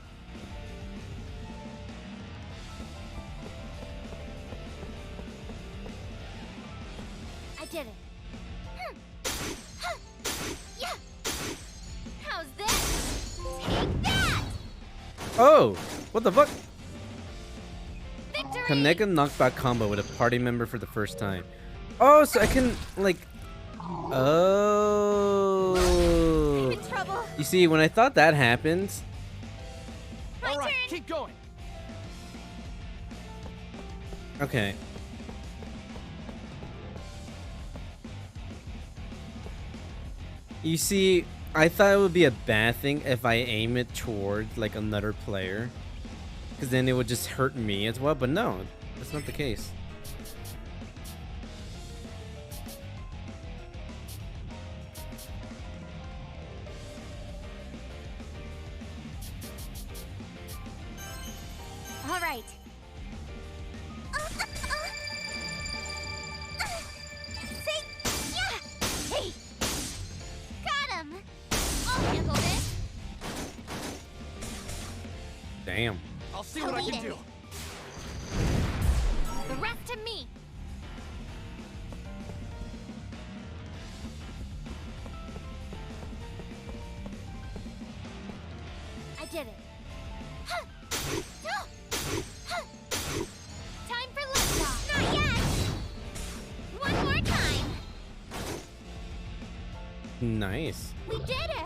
I did it. Huh. Yeah. How's this? Take that! oh, what the fuck? Victory! Connect a knockback combo with a party member for the first time. Oh, so I can like. Oh. I'm in trouble. You see, when I thought that happened, My All right, turn. keep going. okay. You see, I thought it would be a bad thing if I aim it towards like another player, because then it would just hurt me as well. But no, that's not the case. All right. Say, yeah! Hey! Got him! I'll handle this. Damn. I'll see what I can do. The rest to me. I did it. Huh. No. Huh. Time for liftoff. Not yet. One more time. Nice. We did it.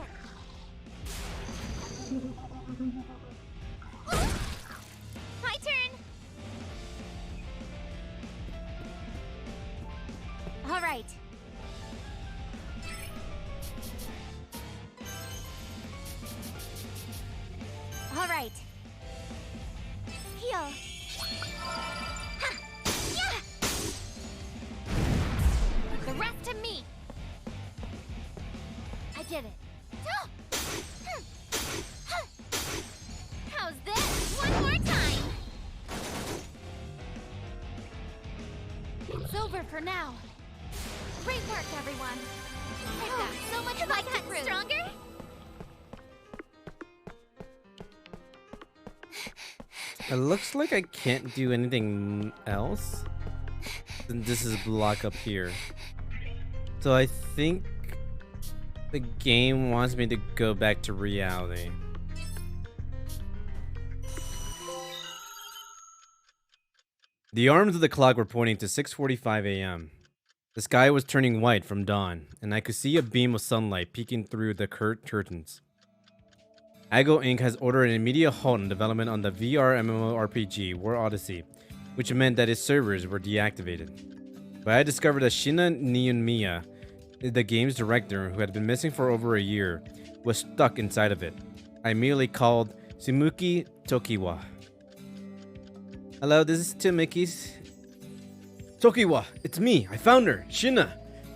My turn. All right. All right. Heal. Ha! Yeah! The rest to me. I did it. Oh! Hmm. Huh. How's this? One more time. It's over for now. Great work, everyone. I've got so much Have I gotten stronger? It looks like I can't do anything else. Then this is block up here. So I think the game wants me to go back to reality. The arms of the clock were pointing to 6:45 a.m. The sky was turning white from dawn, and I could see a beam of sunlight peeking through the curtains. Ago Inc. has ordered an immediate halt in development on the VR MMORPG War Odyssey, which meant that its servers were deactivated. But I discovered that Shina Niyomiya, the game's director, who had been missing for over a year, was stuck inside of it. I immediately called Sumuki Tokiwa. Hello, this is Tim Mickey's. Tokiwa, it's me. I found her. Shina,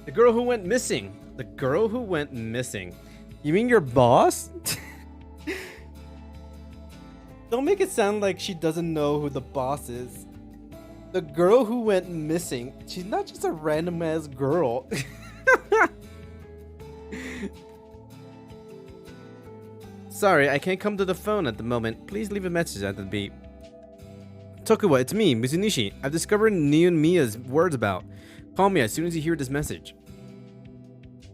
the girl who went missing. The girl who went missing. You mean your boss? Don't make it sound like she doesn't know who the boss is. The girl who went missing. She's not just a random ass girl. Sorry, I can't come to the phone at the moment. Please leave a message at the beep. Tokuwa, it's me, Mizunishi. I've discovered Neon Mia's whereabouts. Call me as soon as you hear this message.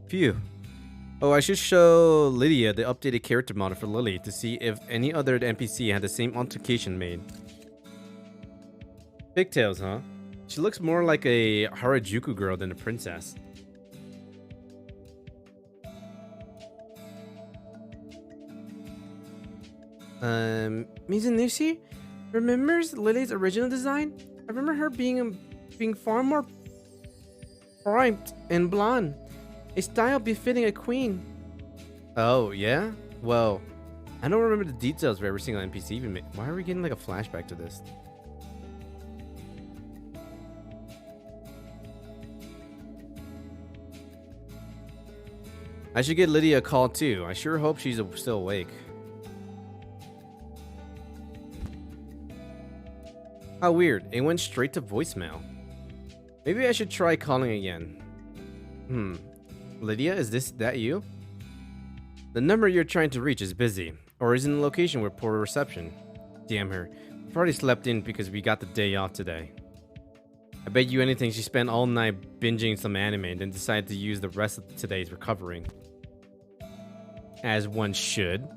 Phew. Oh, I should show Lydia the updated character model for Lily to see if any other NPC had the same altercation made. Pigtails, huh? She looks more like a Harajuku girl than a princess. Mizunushi remembers Lily's original design? I remember her being far more primed and blonde, a style befitting a queen. Oh, yeah? Well, I don't remember the details of every single NPC even made. Why are we getting like a flashback to this? I should get Lydia a call too. I sure hope she's still awake. How weird. It went straight to voicemail. Maybe I should try calling again. Lydia, is that you? The number you're trying to reach is busy, or is in a location with poor reception. Damn her. Probably slept in because we got the day off today. I bet you anything she spent all night binging some anime and then decided to use the rest of today's recovering. As one should.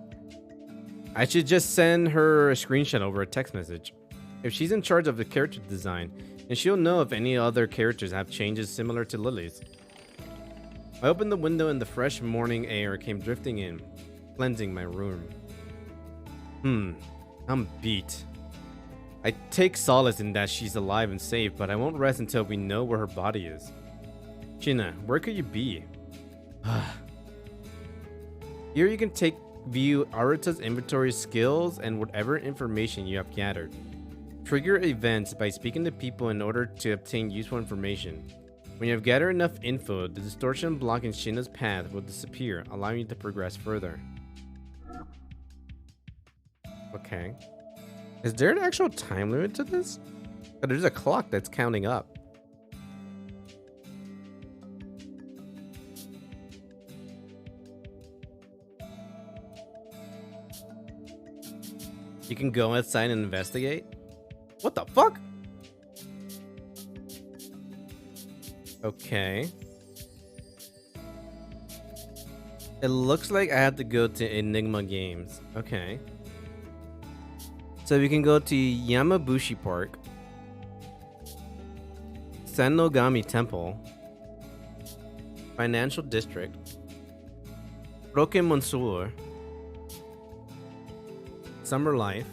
I should just send her a screenshot over a text message. If she's in charge of the character design, then she'll know if any other characters have changes similar to Lily's. I opened the window and the fresh morning air came drifting in, cleansing my room. I'm beat. I take solace in that she's alive and safe, but I won't rest until we know where her body is. China, where could you be? Here you can view Aruta's inventory skills and whatever information you have gathered. Trigger events by speaking to people in order to obtain useful information. When you have gathered enough info, the distortion blocking Shina's path will disappear, allowing you to progress further. Okay. Is there an actual time limit to this? Oh, there's a clock that's counting up. You can go outside and investigate? What the fuck? Okay. It looks like I have to go to Enigma Games. Okay. So we can go to Yamabushi Park, Sanogami Temple, Financial District, Rokemonsur, Summer Life,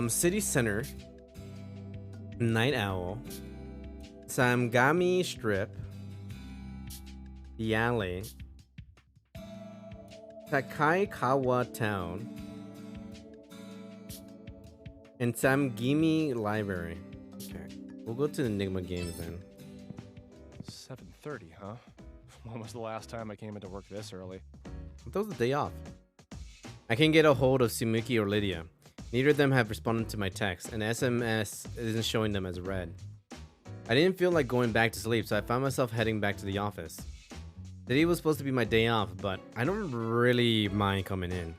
City Center, Night Owl, Samgami Strip, The Alley, Takaikawa Town, and Samgimi Library. Okay, we'll go to the Enigma Games then. 7:30, huh? When was the last time I came into work this early? That was the day off. I can't get a hold of Sumuki or Lydia. Neither of them have responded to my text, and SMS isn't showing them as read. I didn't feel like going back to sleep, so I found myself heading back to the office. Today was supposed to be my day off, but I don't really mind coming in.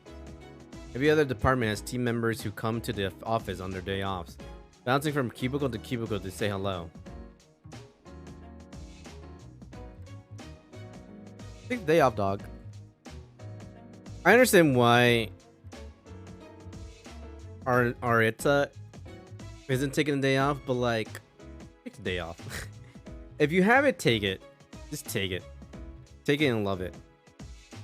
Every other department has team members who come to the office on their day offs, bouncing from cubicle to cubicle to say hello. Take the day off, dog. I understand why Arita isn't taking the day off, but like, take the day off. If you have it, take it. Just take it. Take it and love it.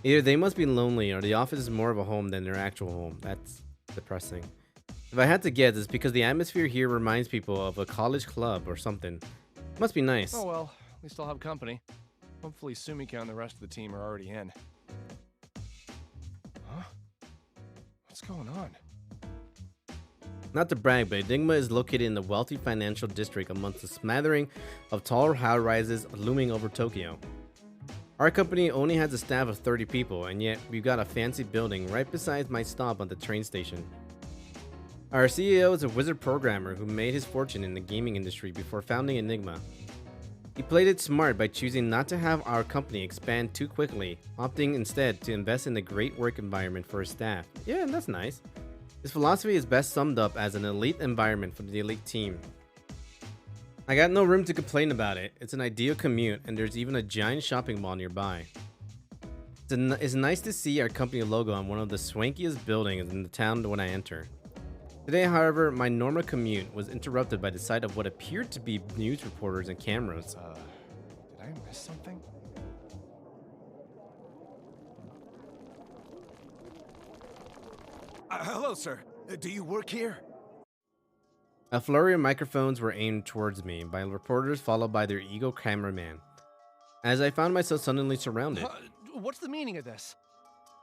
Either they must be lonely or the office is more of a home than their actual home. That's depressing. If I had to guess, it's because the atmosphere here reminds people of a college club or something. Must be nice. Oh well, at least I'll have company. Hopefully Sumika and the rest of the team are already in. Huh? What's going on? Not to brag, but Enigma is located in the wealthy financial district amongst a smattering of tall high-rises looming over Tokyo. Our company only has a staff of 30 people, and yet we've got a fancy building right beside my stop at the train station. Our CEO is a wizard programmer who made his fortune in the gaming industry before founding Enigma. He played it smart by choosing not to have our company expand too quickly, opting instead to invest in a great work environment for his staff. Yeah, that's nice. His philosophy is best summed up as an elite environment for the elite team. I got no room to complain about it. It's an ideal commute, and there's even a giant shopping mall nearby. It's nice to see our company logo on one of the swankiest buildings in the town when I enter. Today, however, my normal commute was interrupted by the sight of what appeared to be news reporters and cameras. Did I miss something? Hello, sir. Do you work here? A flurry of microphones were aimed towards me by reporters, followed by their ego cameraman, as I found myself suddenly surrounded. What's the meaning of this?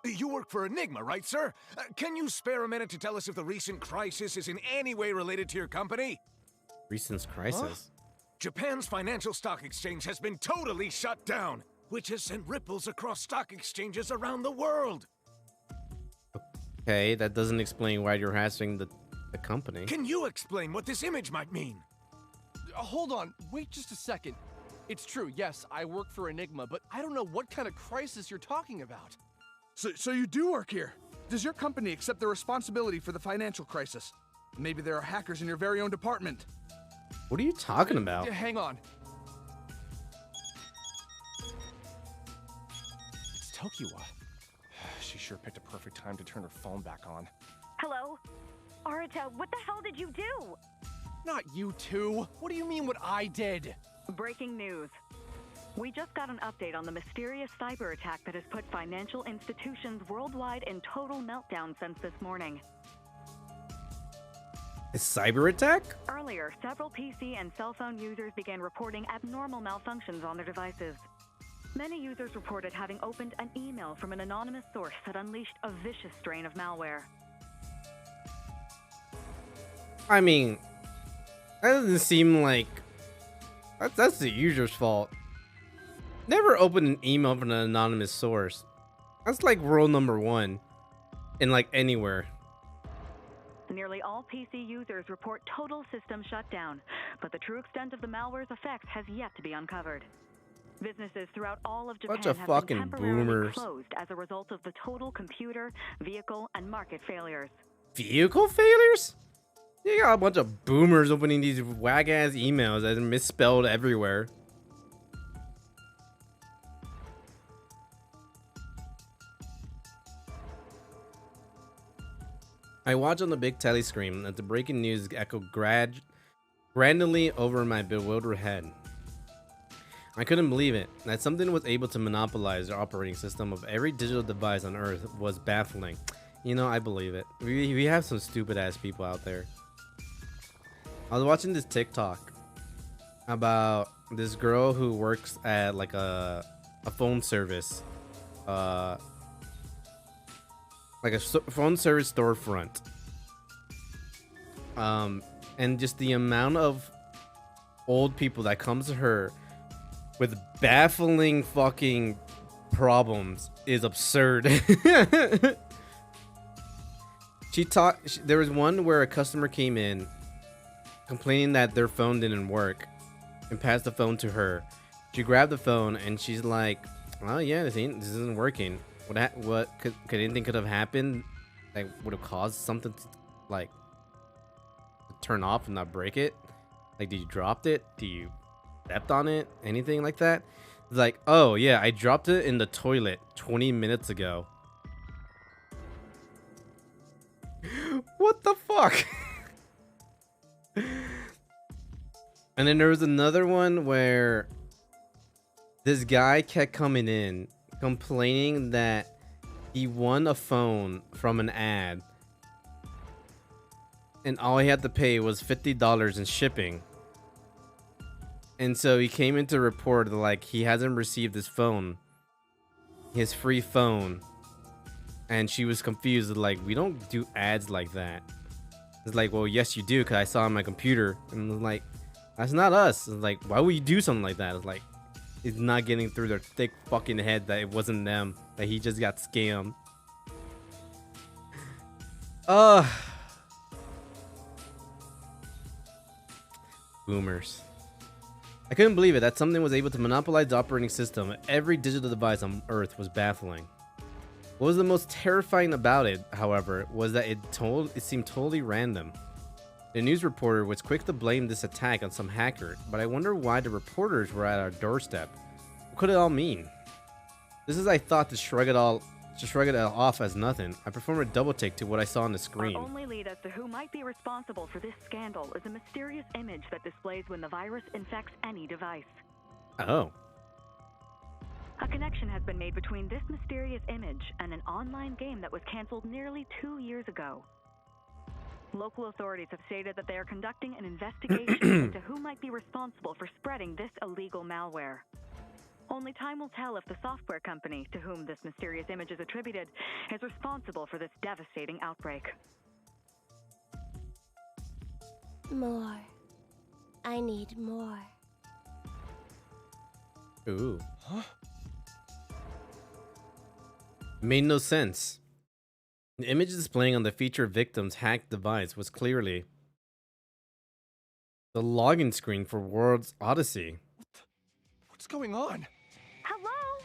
You work for Enigma, right, sir? Can you spare a minute to tell us if the recent crisis is in any way related to your company? Recent crisis. Japan's financial stock exchange has been totally shut down, which has sent ripples across stock exchanges around the world. Okay, that doesn't explain why you're harassing the company. Can you explain what this image might mean? Hold on, wait just a second. It's true, yes, I work for Enigma, but I don't know what kind of crisis you're talking about. So you do work here? Does your company accept the responsibility for the financial crisis? Maybe there are hackers in your very own department. What are you talking about? Hang on. It's Tokiwa. She sure picked a perfect time to turn her phone back on. Hello? Arata, what the hell did you do? Not you two. What do you mean what I did? Breaking news. We just got an update on the mysterious cyber attack that has put financial institutions worldwide in total meltdown since this morning. A cyber attack? Earlier, several PC and cell phone users began reporting abnormal malfunctions on their devices. Many users reported having opened an email from an anonymous source that unleashed a vicious strain of malware. I mean, that doesn't seem like that's the user's fault. Never open an email from an anonymous source. That's like rule number 1 in like anywhere. Nearly all PC users report total system shutdown, but the true extent of the malware's effects has yet to be uncovered. Businesses throughout all of Japan Bunch of have fucking been temporarily boomers. closed as a result of the total computer, vehicle, and market failures. Vehicle failures? You got a bunch of boomers opening these wag-ass emails that are misspelled everywhere. I watch on the big telly screen as the breaking news echoed grandly over my bewildered head. I couldn't believe it. That something was able to monopolize the operating system of every digital device on Earth was baffling. You know, I believe it. We have some stupid ass people out there. I was watching this TikTok about this girl who works at like a phone service, like a phone service storefront. And just the amount of old people that comes to her with baffling fucking problems is absurd. There was one where a customer came in complaining that their phone didn't work and passed the phone to her. She grabbed the phone and she's like, "Oh yeah, this isn't working. What could anything could have happened that would have caused something to, like, turn off and not break it? Like, did you dropped it? Do you stepped on it? Anything like that?" It's like, "Oh yeah, I dropped it in the toilet 20 minutes ago." What the fuck? And then there was another one where this guy kept coming in complaining that he won a phone from an ad and all he had to pay was $50 in shipping. And so he came in to report that, like, he hasn't received his phone, his free phone. And she was confused, like, "We don't do ads like that." It's like, "Well, yes, you do, because I saw on my computer." And I'm like, "That's not us." It's like, "Why would you do something like that?" It's like, it's not getting through their thick fucking head that it wasn't them, that he just got scammed. Boomers. I couldn't believe it that something was able to monopolize the operating system of every digital device on Earth was baffling. What was the most terrifying about it, however, was that it seemed totally random. The news reporter was quick to blame this attack on some hacker, but I wonder why the reporters were at our doorstep. What could it all mean? This is, I thought, to shrug it off as nothing. I performed a double take to what I saw on the screen. Our only lead as to who might be responsible for this scandal is a mysterious image that displays when the virus infects any device. Oh. A connection has been made between this mysterious image and an online game that was canceled nearly 2 years ago. Local authorities have stated that they are conducting an investigation into who might be responsible for spreading this illegal malware. Only time will tell if the software company to whom this mysterious image is attributed is responsible for this devastating outbreak. More. I need more. Ooh. Huh? Made no sense. The image displaying on the featured victim's hacked device was clearly the login screen for World's Odyssey. What's going on? Hello?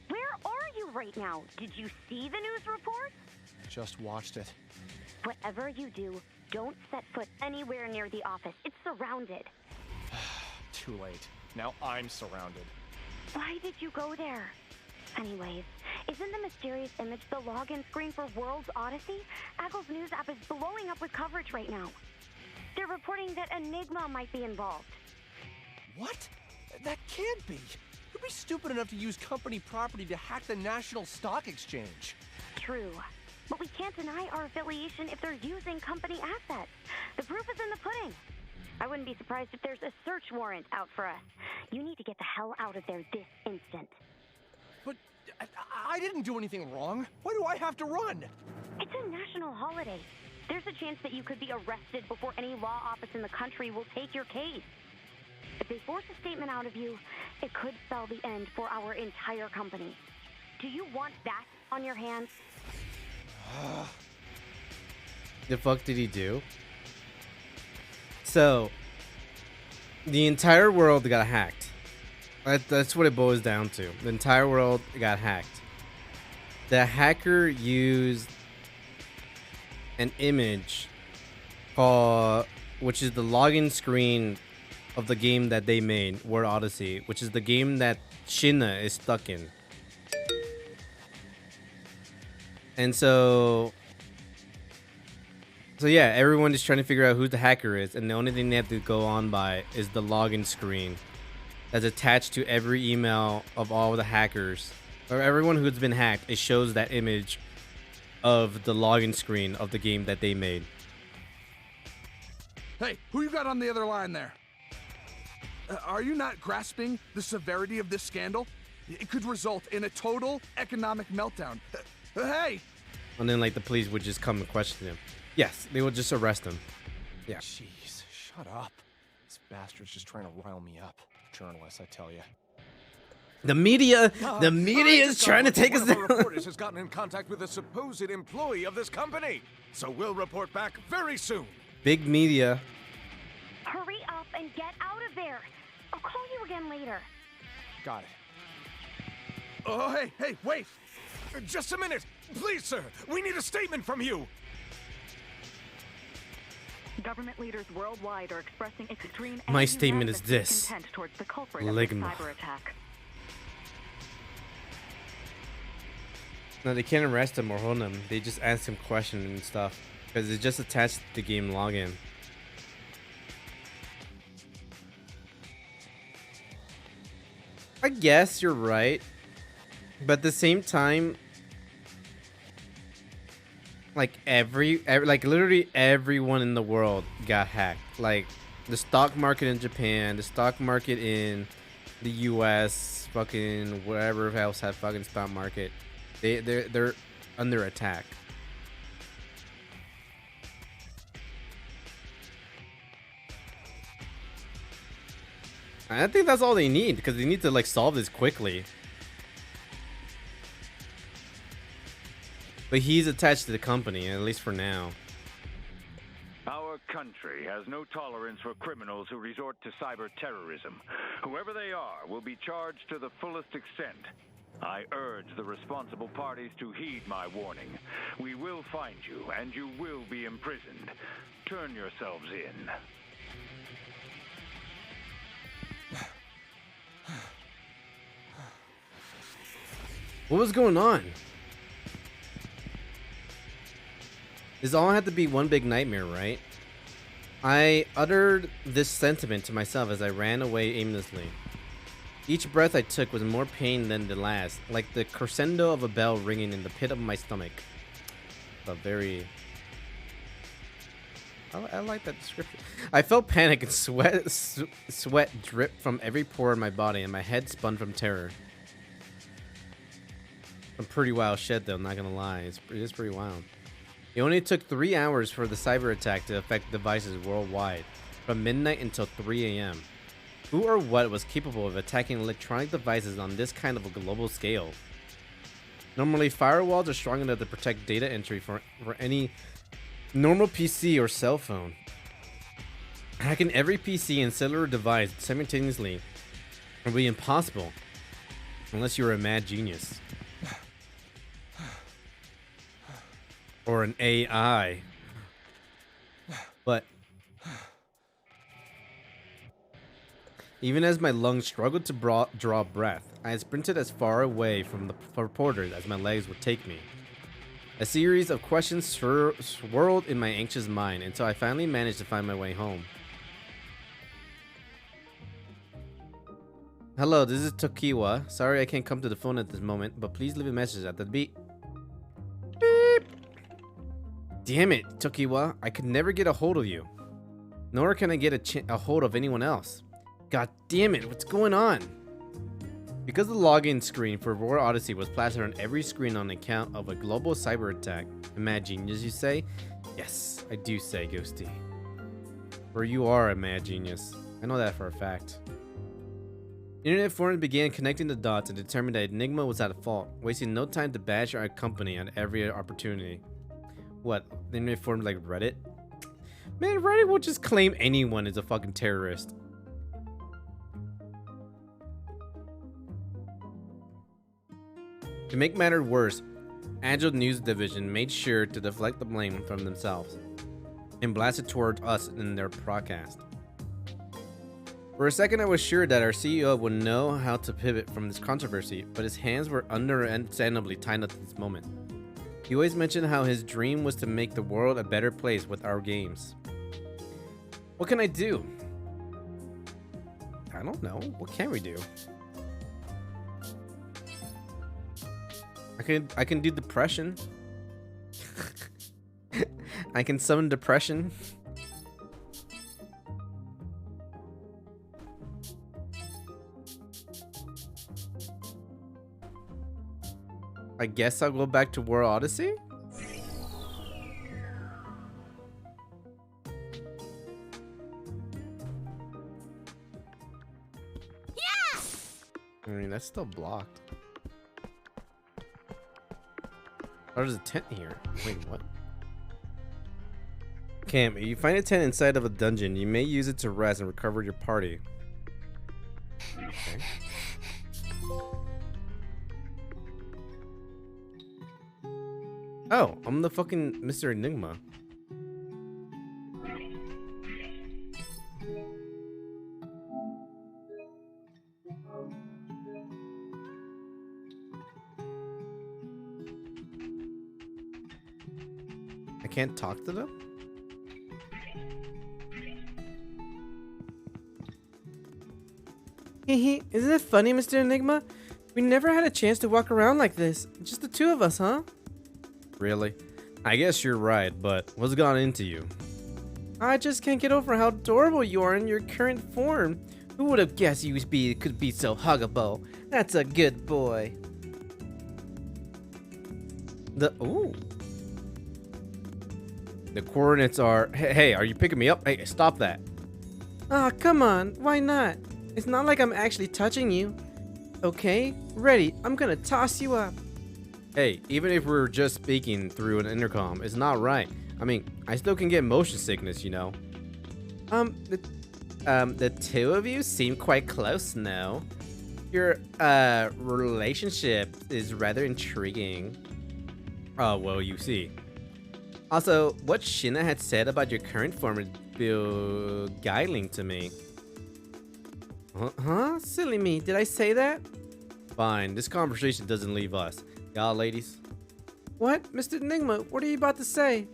Where are you right now? Did you see the news report? Just watched it. Whatever you do, don't set foot anywhere near the office. It's surrounded. Too late. Now I'm surrounded. Why did you go there? Anyways, isn't the mysterious image the login screen for World's Odyssey? Aggle's news app is blowing up with coverage right now. They're reporting that Enigma might be involved. What? That can't be. Who'd be stupid enough to use company property to hack the National Stock Exchange? True. But we can't deny our affiliation if they're using company assets. The proof is in the pudding. I wouldn't be surprised if there's a search warrant out for us. You need to get the hell out of there this instant. But I didn't do anything wrong. Why do I have to run? It's a national holiday. There's a chance that you could be arrested before any law office in the country will take your case. If they force a statement out of you, it could spell the end for our entire company. Do you want that on your hands? The fuck did he do? So, the entire world got hacked. That's what it boils down to. The entire world got hacked. The hacker used an image called, which is the login screen of the game that they made, World Odyssey, which is the game that Shinna is stuck in. And so yeah, everyone is trying to figure out who the hacker is, and the only thing they have to go on by is the login screen that's attached to every email of all the hackers, or everyone who's been hacked. It shows that image of the login screen of the game that they made. Hey, who you got on the other line there? Are you not grasping the severity of this scandal? It could result in a total economic meltdown. Hey! And then, like, the police would just come and question him. Yes, they would just arrest him. Yeah. Jeez, shut up. This bastard's just trying to rile me up. Journalists, I tell you. The media is trying to take us down. One of down. our reporters has gotten in contact with a supposed employee of this company. So we'll report back very soon. Big media. Hurry up and get out of there. I'll call you again later. Got it. Oh, hey, wait. Just a minute. Please, sir. We need a statement from you. Government leaders worldwide are expressing extreme My statement is unanimous this. discontent towards the culprit of Ligma. this cyber attack. No, they can't arrest him or hold him. They just ask him questions and stuff because it's just attached to the game login. I guess you're right, but at the same time, like like literally everyone in the world got hacked. Like the stock market in Japan, the stock market in the US, fucking wherever else had fucking stock market, they're under attack. I think that's all they need, because they need to like solve this quickly. But he's attached to the company, at least for now. Our country has no tolerance for criminals who resort to cyber terrorism. Whoever they are will be charged to the fullest extent. I urge the responsible parties to heed my warning. We will find you, and you will be imprisoned. Turn yourselves in. What was going on? This all had to be one big nightmare, right? I uttered this sentiment to myself as I ran away aimlessly. Each breath I took was more pain than the last, like the crescendo of a bell ringing in the pit of my stomach. A very... I like that description. I felt panic and sweat drip from every pore in my body, and my head spun from terror. Some pretty wild shit, though, not gonna lie. It is pretty wild. It only took 3 hours for the cyber attack to affect devices worldwide, from midnight until 3 a.m. Who or what was capable of attacking electronic devices on this kind of a global scale? Normally, firewalls are strong enough to protect data entry for any normal PC or cell phone. Hacking every PC and cellular device simultaneously would be impossible, unless you're a mad genius. Or an AI. But even as my lungs struggled to draw breath, I had sprinted as far away from the reporters as my legs would take me. A series of questions swirled in my anxious mind until I finally managed to find my way home. Hello, this is Tokiwa. Sorry I can't come to the phone at this moment, but please leave a message at the beep. Beep! Damn it, Tokiwa. I could never get a hold of you. Nor can I get a hold of anyone else. God damn it, what's going on? Because the login screen for War Odyssey was plastered on every screen on account of a global cyber attack. A mad genius, you say? Yes, I do say, Ghosty. For you are a mad genius. I know that for a fact. Internet forums began connecting the dots and determined that Enigma was at fault, wasting no time to bash our company at every opportunity. What, the internet forums like Reddit? Man, Reddit will just claim anyone is a fucking terrorist. To make matters worse, Agile News Division made sure to deflect the blame from themselves and blast it towards us in their broadcast. For a second, I was sure that our CEO would know how to pivot from this controversy, but his hands were understandably tied up at this moment. He always mentioned how his dream was to make the world a better place with our games. What can I do? I don't know. What can we do? I can do depression. I can summon depression. I guess I'll go back to War Odyssey? Yeah! I mean, that's still blocked. Oh, there's a tent here. Wait, what? Cam, if you find a tent inside of a dungeon, you may use it to rest and recover your party. Okay. Oh, I'm the fucking Mr. Enigma. I can't talk to them? Hehe, isn't it funny, Mr. Enigma? We never had a chance to walk around like this. Just the two of us, huh? Really? I guess you're right, but what's gone into you? I just can't get over how adorable you are in your current form. Who would have guessed you could be so huggable? That's a good boy. Ooh. The coordinates are... Hey, are you picking me up? Hey, stop that. Ah, come on. Why not? It's not like I'm actually touching you. Okay, ready. I'm gonna toss you up. Hey, even if we're just speaking through an intercom, it's not right. I mean, I still can get motion sickness, you know. The two of you seem quite close now. Your, relationship is rather intriguing. Oh, well, you see. Also, what Shina had said about your current form is beguiling to me. Huh? Silly me. Did I say that? Fine, this conversation doesn't leave us. Y'all ladies? What? Mr. Enigma, what are you about to say?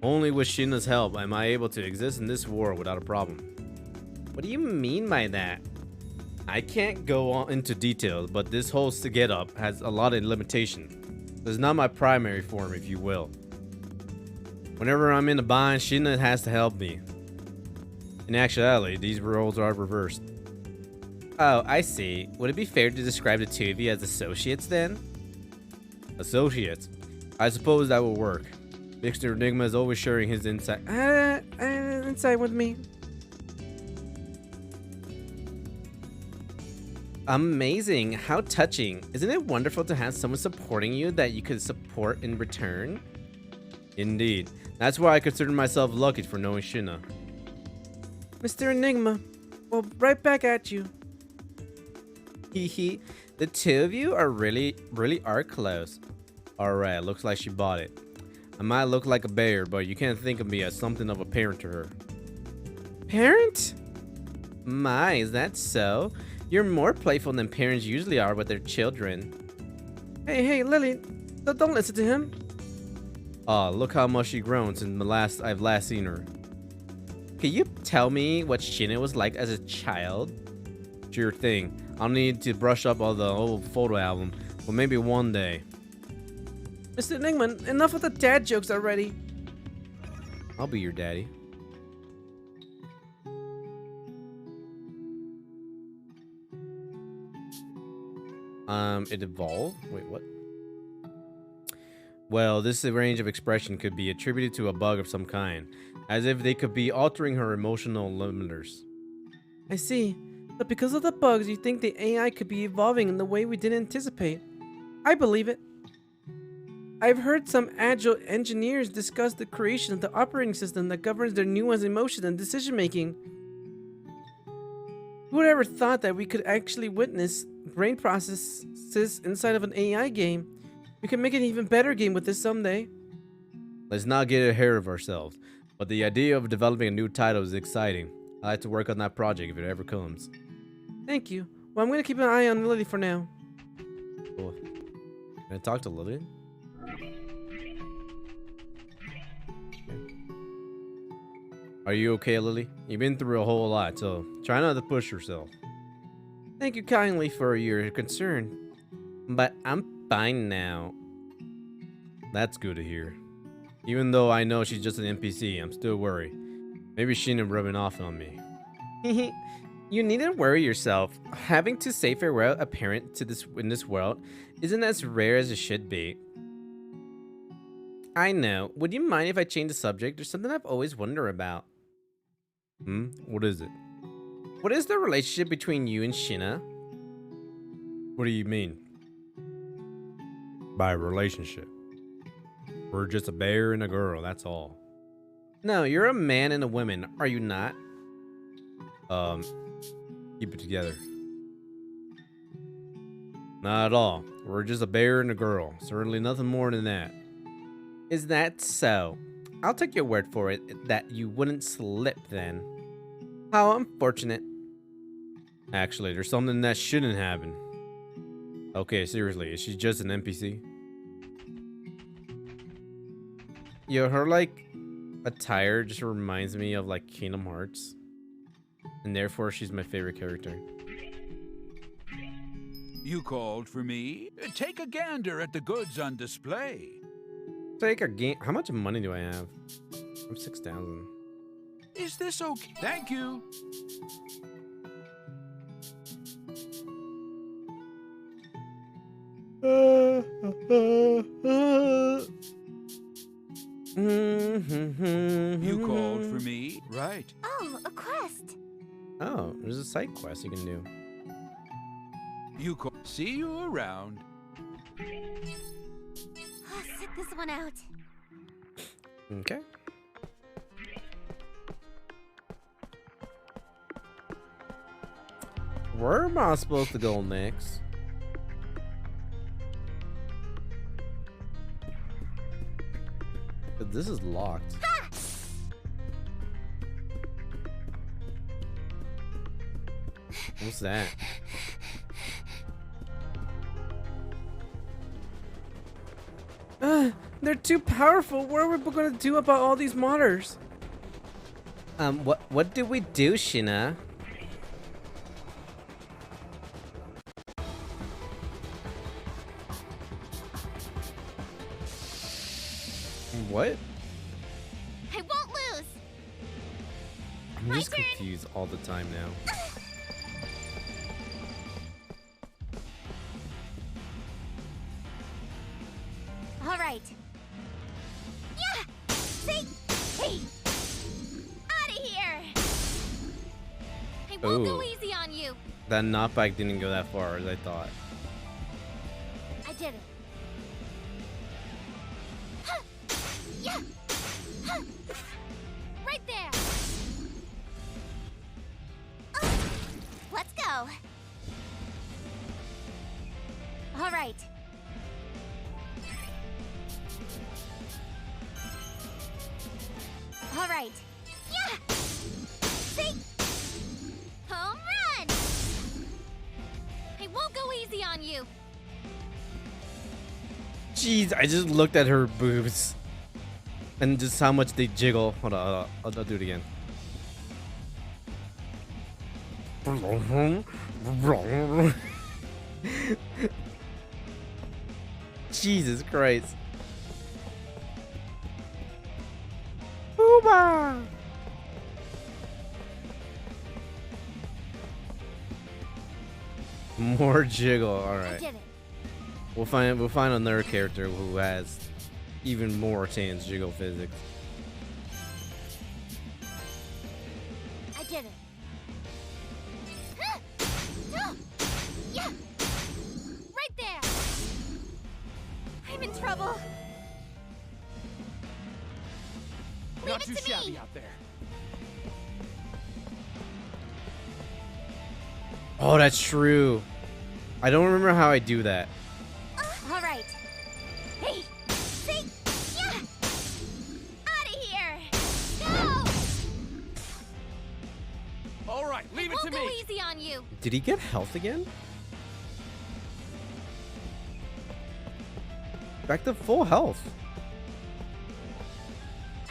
Only with Shina's help am I able to exist in this world without a problem. What do you mean by that? I can't go on into details, but this whole get-up has a lot of limitations. It's not my primary form, if you will. Whenever I'm in a bind, Shina has to help me. In actuality, these roles are reversed. Oh, I see. Would it be fair to describe the two of you as associates then? Associates? I suppose that will work. Mr. Enigma is always sharing his insight. Inside with me. Amazing. How touching. Isn't it wonderful to have someone supporting you that you could support in return? Indeed. That's why I consider myself lucky for knowing Shina. Mr. Enigma. Well, right back at you. Hee. The two of you are really are close. Alright, looks like she bought it. I might look like a bear, but you can't think of me as something of a parent to her. Parent? My, is that so? You're more playful than parents usually are with their children. Hey, Lily, don't listen to him. Oh, look how much she's grown since I've last seen her. Can you tell me what Shina was like as a child? Sure thing. I'll need to brush up on the old photo album, but maybe one day. Mr. Enigma, enough of the dad jokes already. I'll be your daddy. It evolved? Wait, what? Well, this range of expression could be attributed to a bug of some kind, as if they could be altering her emotional limiters. I see. But because of the bugs, you think the AI could be evolving in the way we didn't anticipate. I believe it. I've heard some agile engineers discuss the creation of the operating system that governs their nuanced emotion and decision making. Who would ever thought that we could actually witness brain processes inside of an AI game? We can make an even better game with this someday. Let's not get ahead of ourselves, but the idea of developing a new title is exciting. I'd like to work on that project if it ever comes. Thank you. Well, I'm going to keep an eye on Lily for now. Cool. Can I talk to Lily? Are you okay, Lily? You've been through a whole lot, so try not to push yourself. Thank you kindly for your concern. But I'm fine now. That's good to hear. Even though I know she's just an NPC, I'm still worried. Maybe she's rubbing off on me. You needn't worry yourself. Having to say farewell a parent to in this world isn't as rare as it should be. I know. Would you mind if I change the subject? There's something I've always wondered about. What is it? What is the relationship between you and Shina? What do you mean? By relationship. We're just a bear and a girl, that's all. No, you're a man and a woman, are you not? Keep it together. Not at all. We're just a bear and a girl. Certainly nothing more than that. Is that so? I'll take your word for it that you wouldn't slip then. How unfortunate. Actually, there's something that shouldn't happen. Okay, seriously, is she just an NPC? Yo, her like attire just reminds me of like Kingdom Hearts. And therefore she's my favorite character. You called for me? Take a gander at the goods on display. Take a game. How much money do I have? I'm 6,000. Is this okay? Thank you. You called for me, right? Oh, a quest. Oh, there's a side quest you can do. You call. See you around. Oh, sit this one out. Okay. Where am I supposed to go next? But this is locked. Ha! What's that? They're too powerful. What are we gonna do about all these modders? What do we do, Shina? What? I won't lose. I'm My just turn. confused all the time now. All right. Yeah. See? Hey. Out of here. I won't go Oh. easy on you. That knockback didn't go that far as I thought. I did it. Huh. Yeah. Huh. Right there. Let's go. All right. All right. Yeah. See? Home run. I won't go easy on you. Jeez, I just looked at her boobs. And just how much they jiggle. Hold on, I'll do it again. Jesus Christ. Booba! More jiggle, I alright. did it. We'll find another character who has even more chance jiggle physics. I did it. Huh. Oh. Yeah. Right there. I'm in trouble. Leave Not it too to shabby me. out there. Oh, that's true. I don't remember how I do that. All right. Hey. See? Yeah. Out of here. Go. All right, leave it to Won't go me. easy on you. Did he get health again? Back to full health.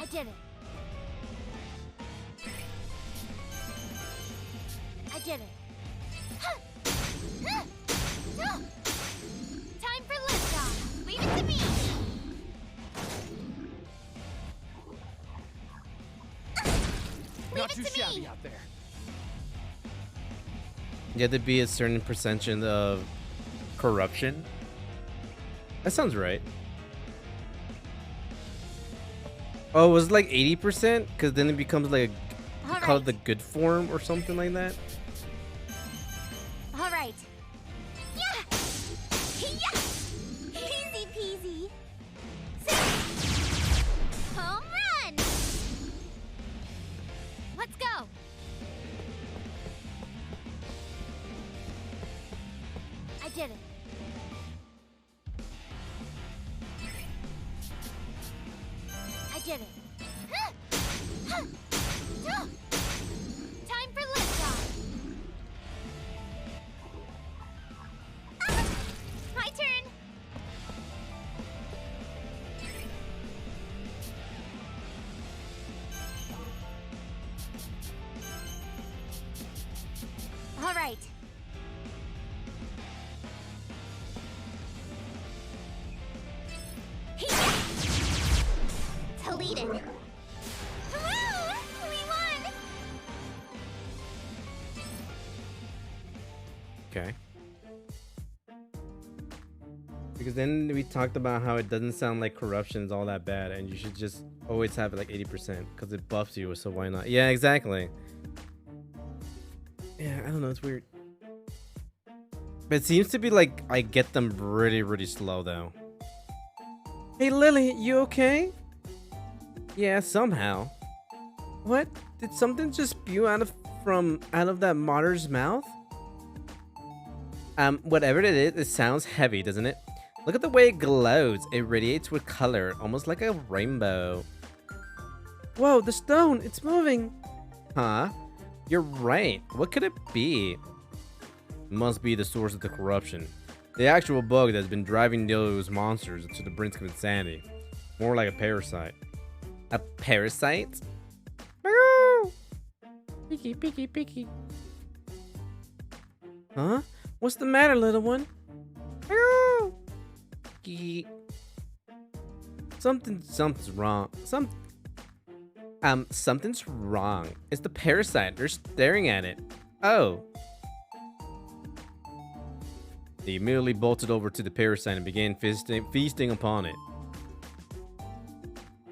I did it. I did it. Huh. Huh. Oh. Time for liftoff. Leave it to me. Leave Not it too to shabby me. out there. You have to be a certain percentage of corruption. That sounds right. Oh, it was like 80%? Because then it becomes like All call it right. the good form or something like that. All right. Yeah. Yeah. Easy peasy. See? Home run. Let's go. I did it. I did it. Huh. Huh. Oh. Time for liftoff. My turn. All right. Deleted. Woo! We won. Okay. Because then we talked about how it doesn't sound like corruption is all that bad, and you should just always have it like 80% because it buffs you. So why not? Yeah, exactly. Yeah, I don't know. It's weird. But it seems to be like I get them really, really slow though. Hey Lily, you okay? Yeah, somehow. What? Did something just spew out of that martyr's mouth? Whatever it is, it sounds heavy, doesn't it? Look at the way it glows. It radiates with color, almost like a rainbow. Whoa, the stone, it's moving. Huh? You're right. What could it be? Must be the source of the corruption. The actual bug that's been driving those monsters to the brink of insanity. More like a parasite. A parasite? Picky, picky, picky. Huh? What's the matter, little one? Something's wrong. Something's wrong. It's the parasite. They're staring at it. Oh. He immediately bolted over to the parasite and began feasting upon it.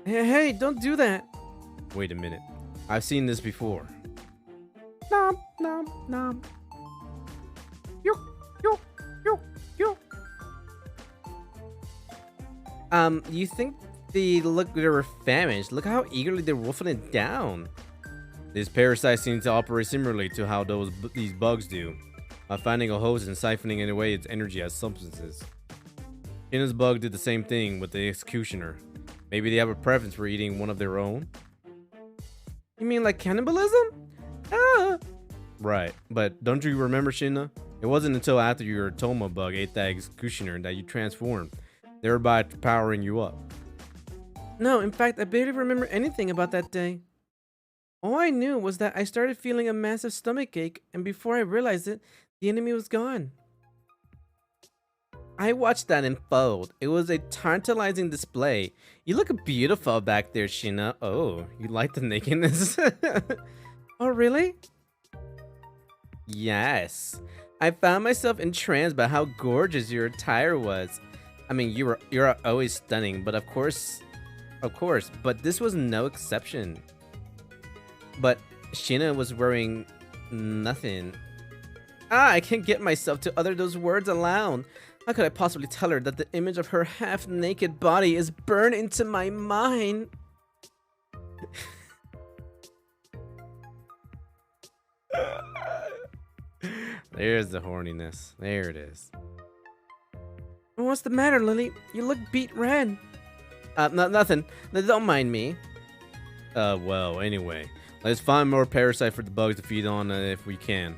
Hey, don't do that. Wait a minute. I've seen this before. Nom, nom, nom. Yo, yo, yo, yo. You think they were famished? Look how eagerly they're wolfing it down. This parasite seems to operate similarly to how these bugs do, by finding a host and siphoning away its energy as substances. Shina's bug did the same thing with the executioner. Maybe they have a preference for eating one of their own? You mean like cannibalism? Ah! Right, but don't you remember, Shina? It wasn't until after your Toma bug ate that executioner that you transformed, thereby powering you up. No, in fact, I barely remember anything about that day. All I knew was that I started feeling a massive stomach ache, and before I realized it, the enemy was gone. I watched that unfold. It was a tantalizing display. You look beautiful back there, Shina. Oh, you like the nakedness? Oh, really? Yes. I found myself entranced by how gorgeous your attire was. I mean, you're always stunning, but of course, but this was no exception. But Shina was wearing nothing. I can't get myself to utter those words aloud. How could I possibly tell her that the image of her half-naked body is burned into my mind? There's the horniness. There it is. What's the matter, Lily? You look beet red. Nothing. Don't mind me. Well, anyway. Let's find more parasite for the bugs to feed on if we can.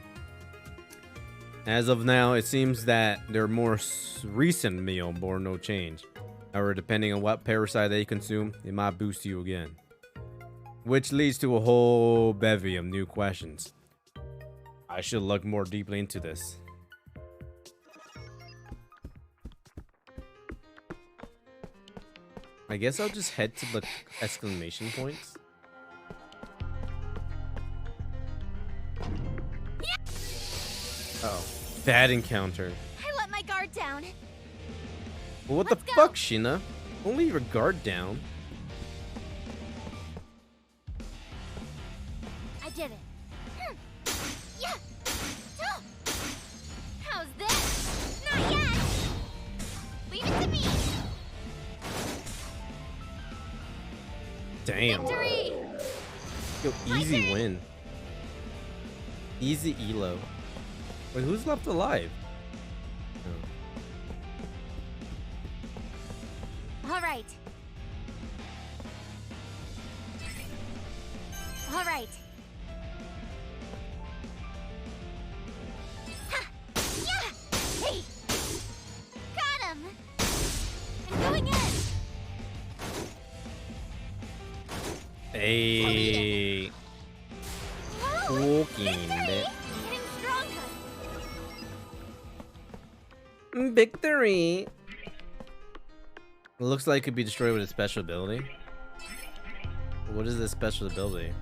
As of now, it seems that their more recent meal bore no change. However, depending on what parasite they consume, it might boost you again. Which leads to a whole bevy of new questions. I should look more deeply into this. I guess I'll just head to the exclamation points. Oh, bad encounter. I let my guard down. Well, what the fuck, Shina? Don't leave your guard down. I did it. Yeah. How's this? Not yet. Leave it to me. Damn. Victory. Yo, easy win. Easy elo. Wait, who's left alive? Oh. All right. All right. Ha! Yeah! Hey! Got him! I'm going in! Hey! Walking bit. Getting stronger! Victory! It looks like it could be destroyed with a special ability. What is this special ability?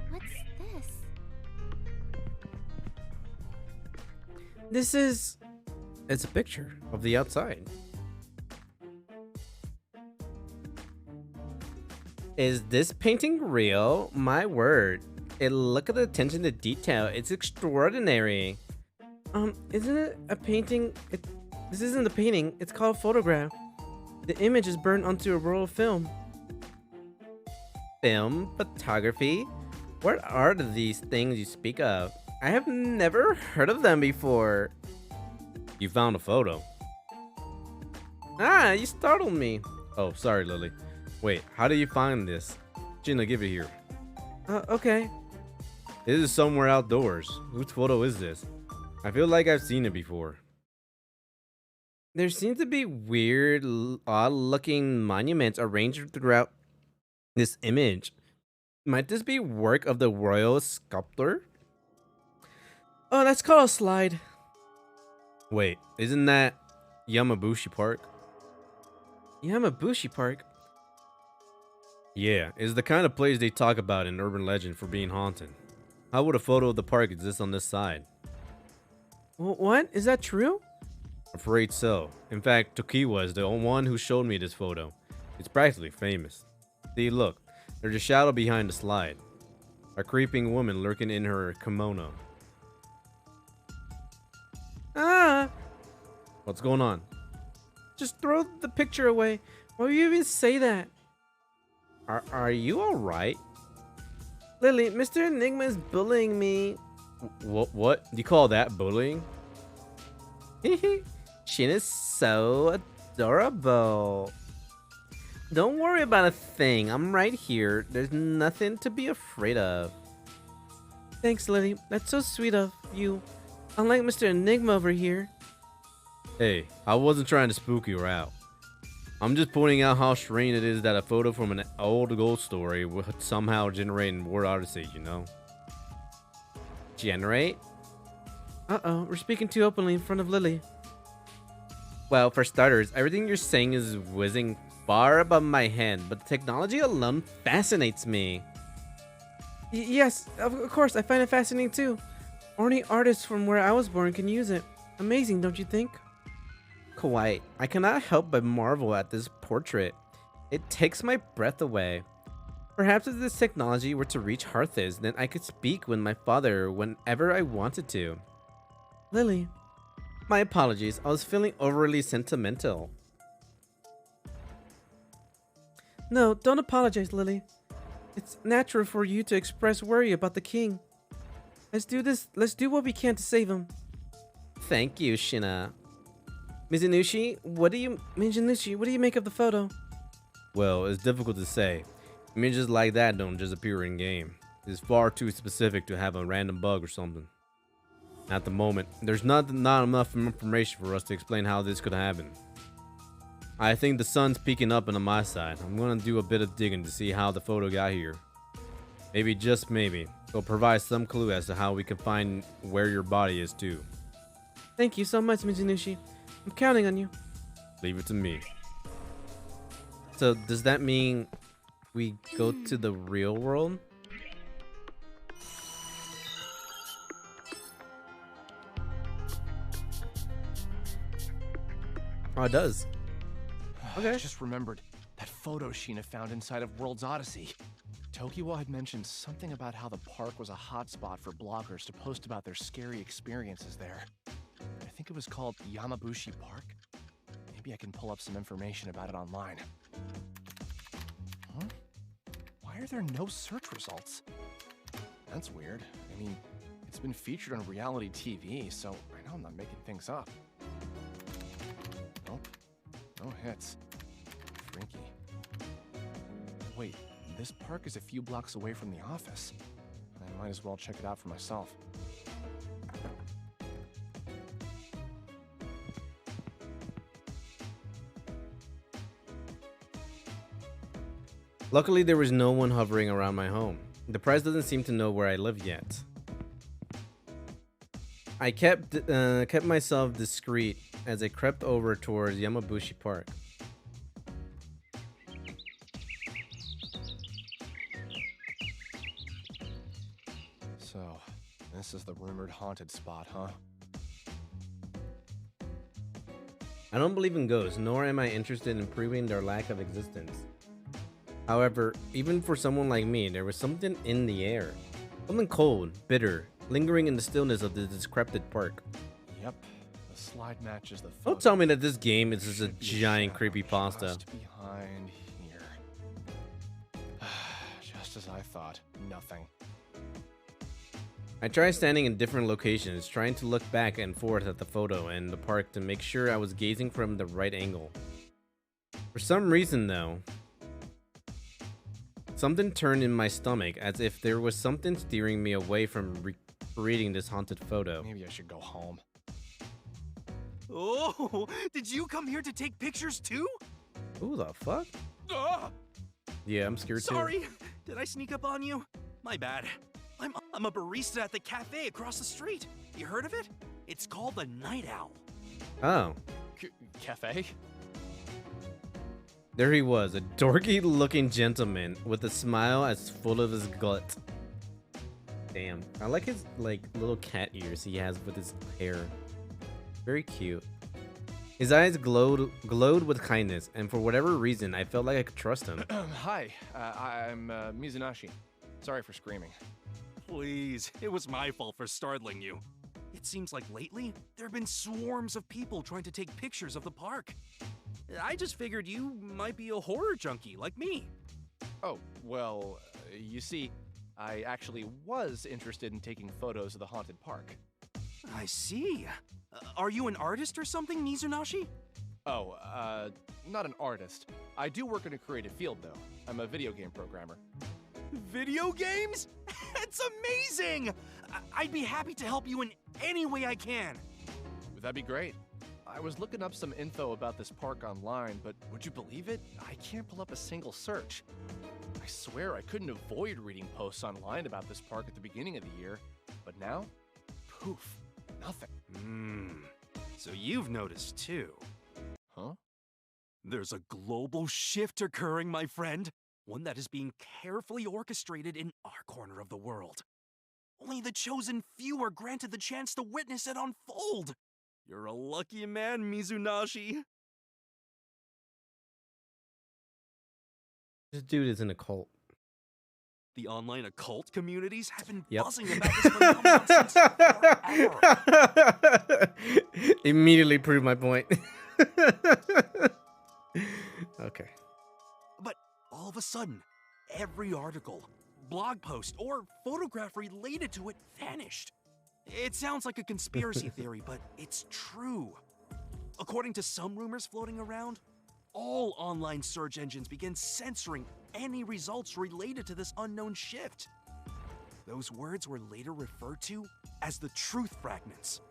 What's this? This is... It's a picture of the outside. Is this painting real? My word. Look at the attention to detail. It's extraordinary. Isn't it a painting? This isn't a painting. It's called a photograph. The image is burned onto a roll of film. Film? Photography? What are these things you speak of? I have never heard of them before. You found a photo. Ah, you startled me. Oh, sorry, Lily. Wait, how do you find this? Gina, give it here. Okay. This is somewhere outdoors. Whose photo is this? I feel like I've seen it before. There seem to be weird, odd-looking monuments arranged throughout this image. Might this be work of the royal sculptor? Oh, that's called a slide. Wait, isn't that Yamabushi Park? Yamabushi Park? Yeah, it's the kind of place they talk about in urban legend for being haunted. How would a photo of the park exist on this side? What? Is that true? Afraid so. In fact, Tokiwa is the one who showed me this photo. It's practically famous. See, look, there's a shadow behind the slide. A creeping woman lurking in her kimono. Ah! What's going on? Just throw the picture away. Why would you even say that? Are you alright? Lily, Mr. Enigma is bullying me. What? Do you call that bullying? Shin is so adorable. Don't worry about a thing. I'm right here. There's nothing to be afraid of. Thanks, Lily. That's so sweet of you. Unlike Mr. Enigma over here. Hey, I wasn't trying to spook you out. I'm just pointing out how strange it is that a photo from an old ghost story would somehow generate in World Odyssey, you know? Generate? Uh-oh, we're speaking too openly in front of Lily. Well, for starters, everything you're saying is whizzing far above my head, but the technology alone fascinates me. Yes, of course, I find it fascinating too. Only artists from where I was born can use it. Amazing, don't you think? Quite. I cannot help but marvel at this portrait. It takes my breath away. Perhaps if this technology were to reach Hearthis, then I could speak with my father whenever I wanted to. Lily. My apologies, I was feeling overly sentimental. No, don't apologize, Lily. It's natural for you to express worry about the king. Let's do what we can to save him. Thank you, Shina. Mizunushi, what do you make of the photo? Well, it's difficult to say. Images like that don't just appear in game. It's far too specific to have a random bug or something. At the moment, there's not enough information for us to explain how this could happen. I think the sun's peeking up on my side. I'm gonna do a bit of digging to see how the photo got here. Maybe, just maybe, it'll provide some clue as to how we can find where your body is too. Thank you so much, Mizunushi. I'm counting on you. Leave it to me. So, does that mean we go to the real world? Oh, it does. Okay. I just remembered that photo Sheena found inside of World's Odyssey. Tokiwa had mentioned something about how the park was a hotspot for bloggers to post about their scary experiences there. I think it was called Yamabushi Park. Maybe I can pull up some information about it online. Huh? Why are there no search results? That's weird. I mean, it's been featured on reality TV, so I know I'm not making things up. Nope. No hits. Freaky. Wait, this park is a few blocks away from the office. I might as well check it out for myself. Luckily, there was no one hovering around my home. The press doesn't seem to know where I live yet. I kept myself discreet as I crept over towards Yamabushi Park. So, this is the rumored haunted spot, huh? I don't believe in ghosts, nor am I interested in proving their lack of existence. However, even for someone like me, there was something in the air. Something cold, bitter, lingering in the stillness of the decrepit park. Yep, the slide matches the photo. Don't tell me that this game is just a giant creepypasta. Just behind here. Just as I thought, nothing. I tried standing in different locations, trying to look back and forth at the photo and the park to make sure I was gazing from the right angle. For some reason though, something turned in my stomach as if there was something steering me away from reading this haunted photo. Maybe I should go home. Oh, did you come here to take pictures too? Who the fuck? Yeah, I'm scared too. Sorry, did I sneak up on you? My bad. I'm a barista at the cafe across the street. You heard of it? It's called the Night Owl. Oh. Cafe? There he was, a dorky-looking gentleman with a smile as full of his gut. Damn, I like his like little cat ears he has with his hair. Very cute. His eyes glowed with kindness, and for whatever reason, I felt like I could trust him. Hi, I'm Mizunashi. Sorry for screaming. Please, it was my fault for startling you. It seems like lately, there have been swarms of people trying to take pictures of the park. I just figured you might be a horror junkie like me. Oh, well, you see, I actually was interested in taking photos of the haunted park. I see. Are you an artist or something, Mizunashi? Oh, not an artist. I do work in a creative field, though. I'm a video game programmer. Video games? It's amazing! I'd be happy to help you in any way I can. Would that be great? I was looking up some info about this park online, but would you believe it? I can't pull up a single search. I swear I couldn't avoid reading posts online about this park at the beginning of the year, but now, poof, nothing. So you've noticed too. Huh? There's a global shift occurring, my friend. One that is being carefully orchestrated in our corner of the world. Only the chosen few are granted the chance to witness it unfold. You're a lucky man, Mizunashi. This dude is in a cult. The online occult communities have been Yep. buzzing about this phenomenon since forever. Immediately proved my point. Okay. But all of a sudden, every article, blog post, or photograph related to it vanished. It sounds like a conspiracy theory, but it's true. According to some rumors floating around, all online search engines began censoring any results related to this unknown shift. Those words were later referred to as the truth fragments.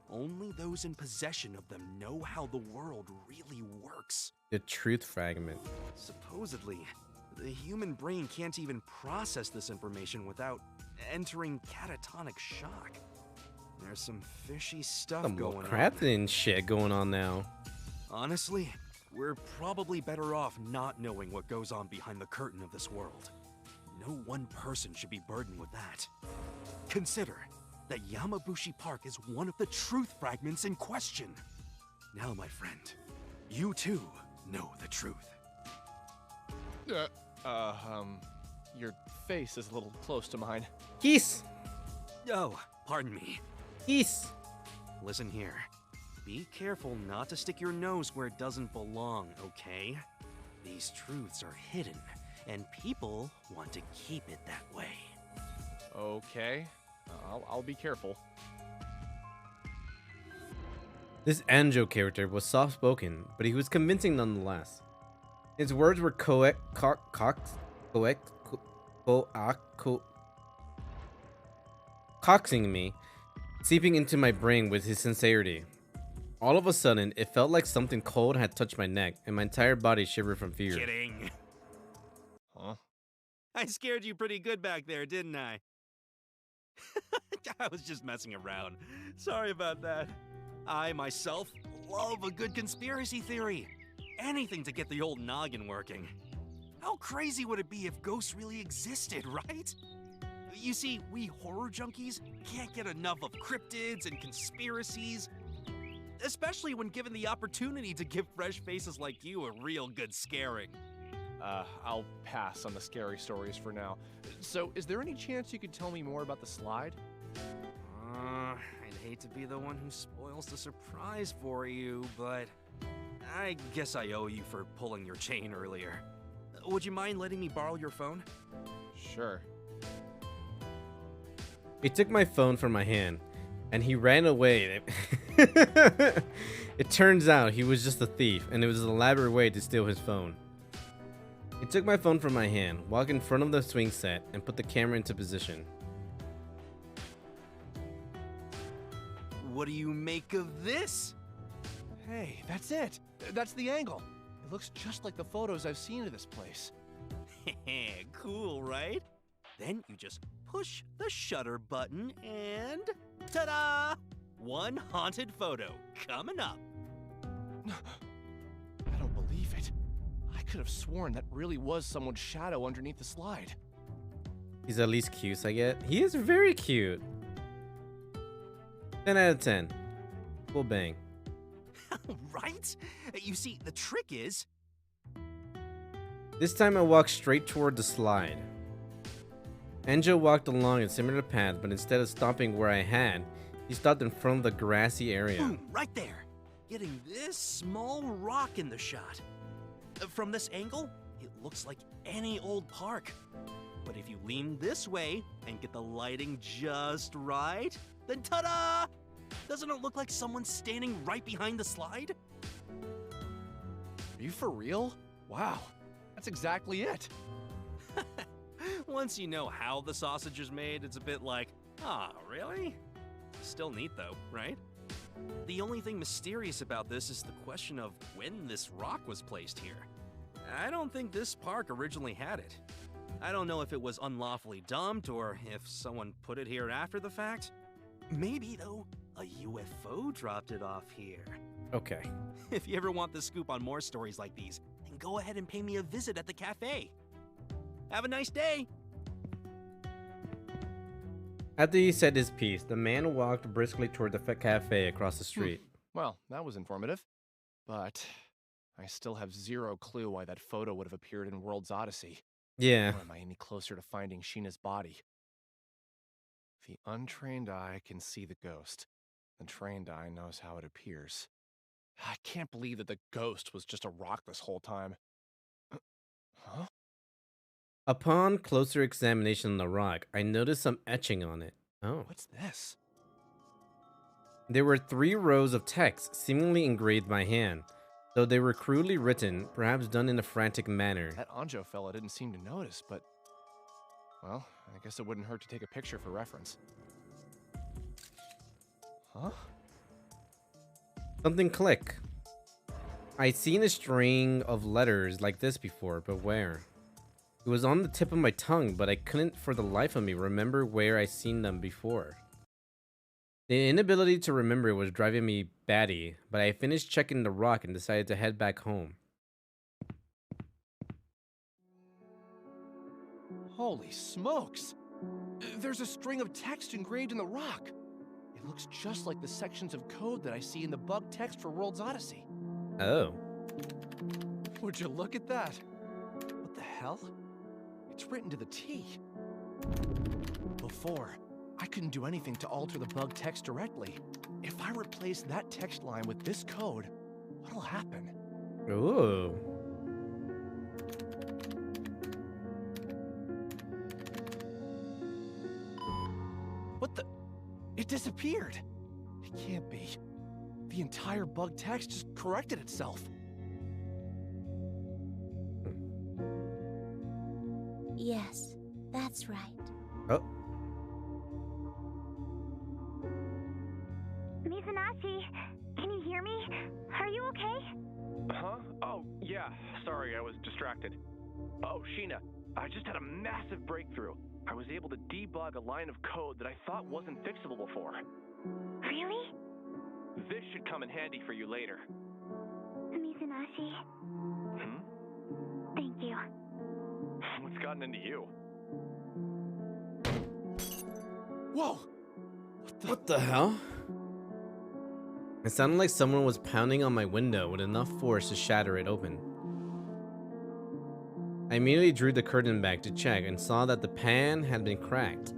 Only those in possession of them know how the world really works. The truth fragment. Supposedly, the human brain can't even process this information without entering catatonic shock. There's some fishy stuff Some going on. crafting shit going on now. Honestly, we're probably better off not knowing what goes on behind the curtain of this world. No one person should be burdened with that. Consider that Yamabushi Park is one of the truth fragments in question. Now, my friend, you too know the truth. Your face is a little close to mine. Geese! Oh, pardon me. Geese! Listen here. Be careful not to stick your nose where it doesn't belong, okay? These truths are hidden, and people want to keep it that way. Okay, I'll be careful. This Anjo character was soft-spoken, but he was convincing nonetheless. His words were coaxing me, seeping into my brain with his sincerity. All of a sudden, it felt like something cold had touched my neck, and my entire body shivered from fear. Kidding. Huh? I scared you pretty good back there, didn't I? I was just messing around. Sorry about that. I, myself, love a good conspiracy theory. Anything to get the old noggin working. How crazy would it be if ghosts really existed, right? You see, we horror junkies can't get enough of cryptids and conspiracies, especially when given the opportunity to give fresh faces like you a real good scaring. I'll pass on the scary stories for now. So, is there any chance you could tell me more about the slide? I'd hate to be the one who spoils the surprise for you, but I guess I owe you for pulling your chain earlier. Would you mind letting me borrow your phone? Sure. He took my phone from my hand, and he ran away. It turns out he was just a thief, and it was an elaborate way to steal his phone. He took my phone from my hand, walked in front of the swing set, and put the camera into position. What do you make of this? Hey, that's it. That's the angle. It looks just like the photos I've seen of this place. Cool, right? Then you just push the shutter button and ta-da! One haunted photo coming up. I don't believe it. I could have sworn that really was someone's shadow underneath the slide. He's at least cute, I get. He is very cute. 10 out of 10. Full bang. Right? You see, the trick is... This time I walked straight toward the slide. Anjo walked along a similar path, but instead of stopping where I had, he stopped in front of the grassy area. Boom, right there. Getting this small rock in the shot. From this angle, it looks like any old park. But if you lean this way and get the lighting just right, then ta-da! Doesn't it look like someone's standing right behind the slide? Are you for real? Wow, that's exactly it. Once you know how the sausage is made, it's a bit like, ah, really? Still neat though, right? The only thing mysterious about this is the question of when this rock was placed here. I don't think this park originally had it. I don't know if it was unlawfully dumped or if someone put it here after the fact. Maybe, though, a UFO dropped it off here. Okay. If you ever want the scoop on more stories like these, then go ahead and pay me a visit at the cafe. Have a nice day! After he said his piece, the man walked briskly toward the cafe across the street. Well, that was informative. But I still have zero clue why that photo would have appeared in World's Odyssey. Yeah. Or am I any closer to finding Sheena's body? The untrained eye can see the ghost. The trained eye knows how it appears. I can't believe that the ghost was just a rock this whole time. Huh? Upon closer examination of the rock, I noticed some etching on it. Oh. What's this? There were 3 rows of text, seemingly engraved by hand. Though they were crudely written, perhaps done in a frantic manner. That Anjo fella didn't seem to notice, but... Well, I guess it wouldn't hurt to take a picture for reference. Huh? Something click. I'd seen a string of letters like this before, but where? It was on the tip of my tongue, but I couldn't for the life of me remember where I seen them before. The inability to remember was driving me batty, but I finished checking the rock and decided to head back home. Holy smokes! There's a string of text engraved in the rock. It looks just like the sections of code that I see in the bug text for World's Odyssey. Oh. Would you look at that? What the hell? It's written to the T. Before, I couldn't do anything to alter the bug text directly. If I replace that text line with this code, what'll happen? Ooh. What the? It disappeared. It can't be. The entire bug text just corrected itself. Yes, that's right. Oh. Mizunaki, can you hear me? Are you okay? Huh? Oh, yeah. Sorry, I was distracted. Oh, Sheena, I just had a massive breakthrough. I was able to debug a line of code that I thought wasn't fixable before. Really? This should come in handy for you later. Mizunaki. Hmm? Thank you. What's gotten into you? Whoa! What the hell? It sounded like someone was pounding on my window with enough force to shatter it open. I immediately drew the curtain back to check and saw that the pan had been cracked.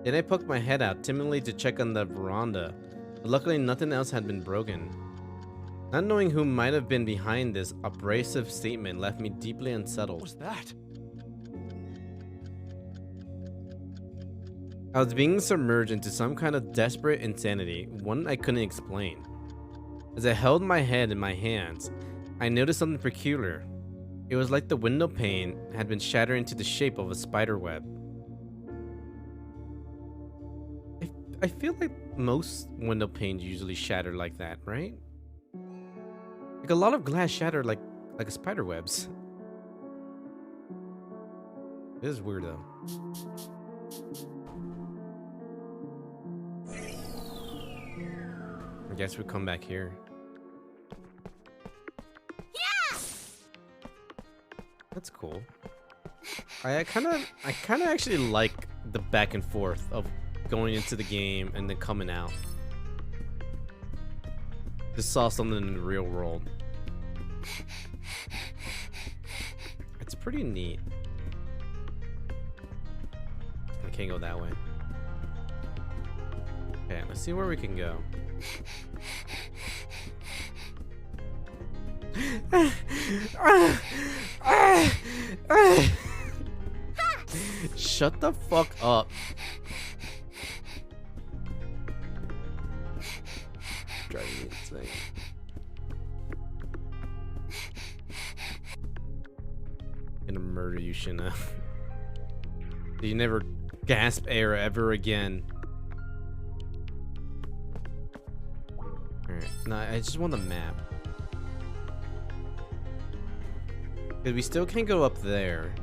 Then I poked my head out timidly to check on the veranda, but luckily nothing else had been broken. Not knowing who might have been behind this abrasive statement left me deeply unsettled. What was that? I was being submerged into some kind of desperate insanity, one I couldn't explain. As I held my head in my hands, I noticed something peculiar. It was like the window pane had been shattered into the shape of a spider web. I feel like most window panes usually shatter like that, right? Like a lot of glass shatter like a spider webs. This is weird though. I guess we come back here. Yeah! That's cool. I kind of actually like the back and forth of going into the game and then coming out. Just saw something in the real world. It's pretty neat. I can't go that way. Okay, let's see where we can go. Shut the fuck up. Driving me insane. Gonna murder you, Shina. You never gasp air ever again. Alright, no, I just want the map. Because we still can't go up there.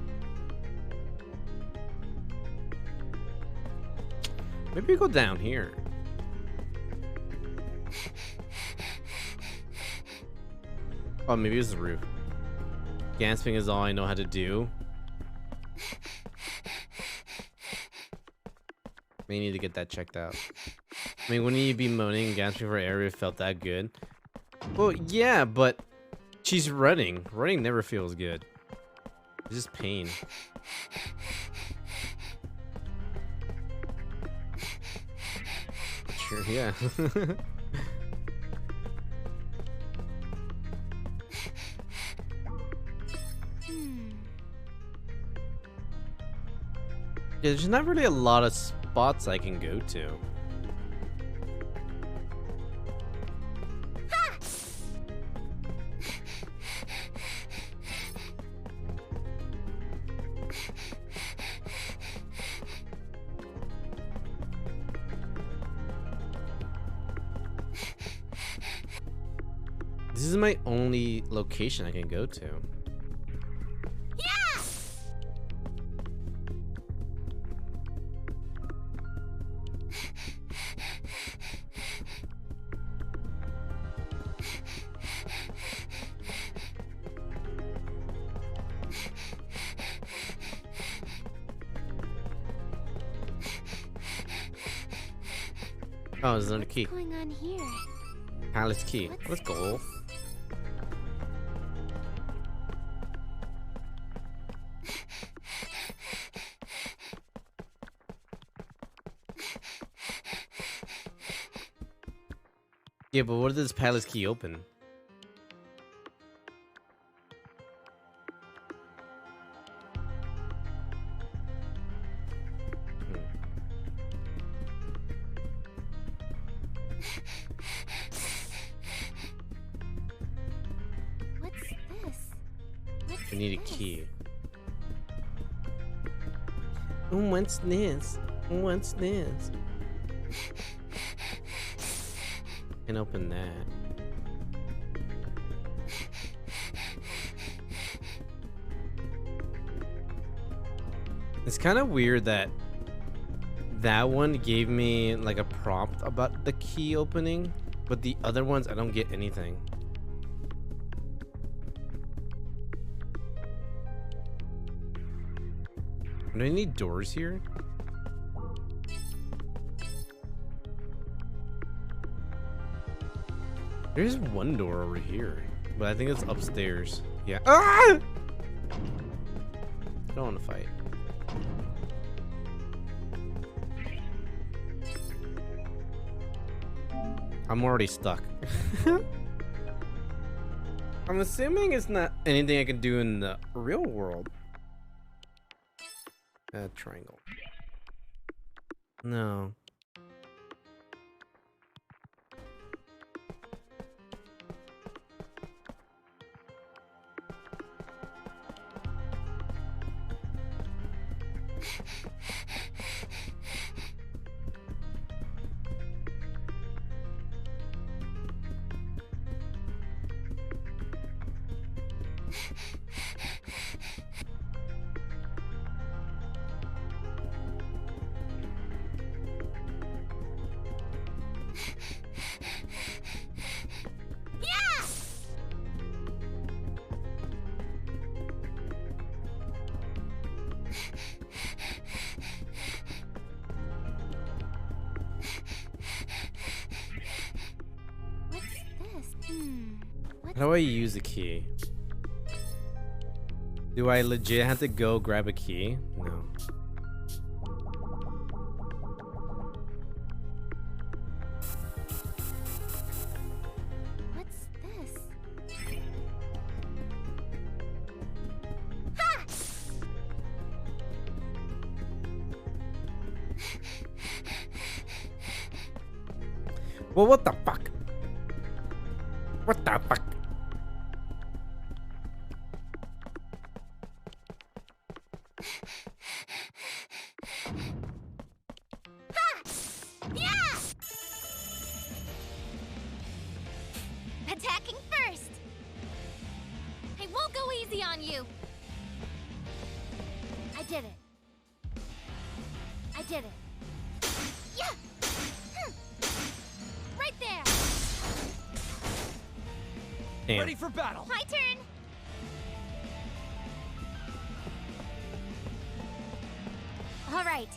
Maybe we go down here. Oh, maybe it's the roof. Gasping is all I know how to do. May need to get that checked out. I mean, wouldn't you be moaning and gasping for air if it felt that good? Well, yeah, but she's running. Running never feels good. It's just pain. Sure, yeah. Yeah, there's not really a lot of spots I can go to. This is my only location I can go to. Oh, there's another key. What's going on here? Palace key. Let's go. Yeah, but what does this palace key open? What's this? We need a key. What's this? What's this? Can open that. It's kind of weird that that one gave me like a prompt about the key opening, but the other ones I don't get anything. Are there any doors here? There's one door over here, but I think it's upstairs. Yeah. Ah! I don't want to fight. I'm already stuck. I'm assuming it's not anything I can do in the real world. Triangle. No. Yeah! What's this? How do I use the key? Do I legit have to go grab a key? No. What's this? Ha! Well, what the fuck? What the fuck? Yeah! Attacking first! I won't go easy on you! I did it. I did it. Yeah! Right there! Damn. Ready for battle! My turn! All right.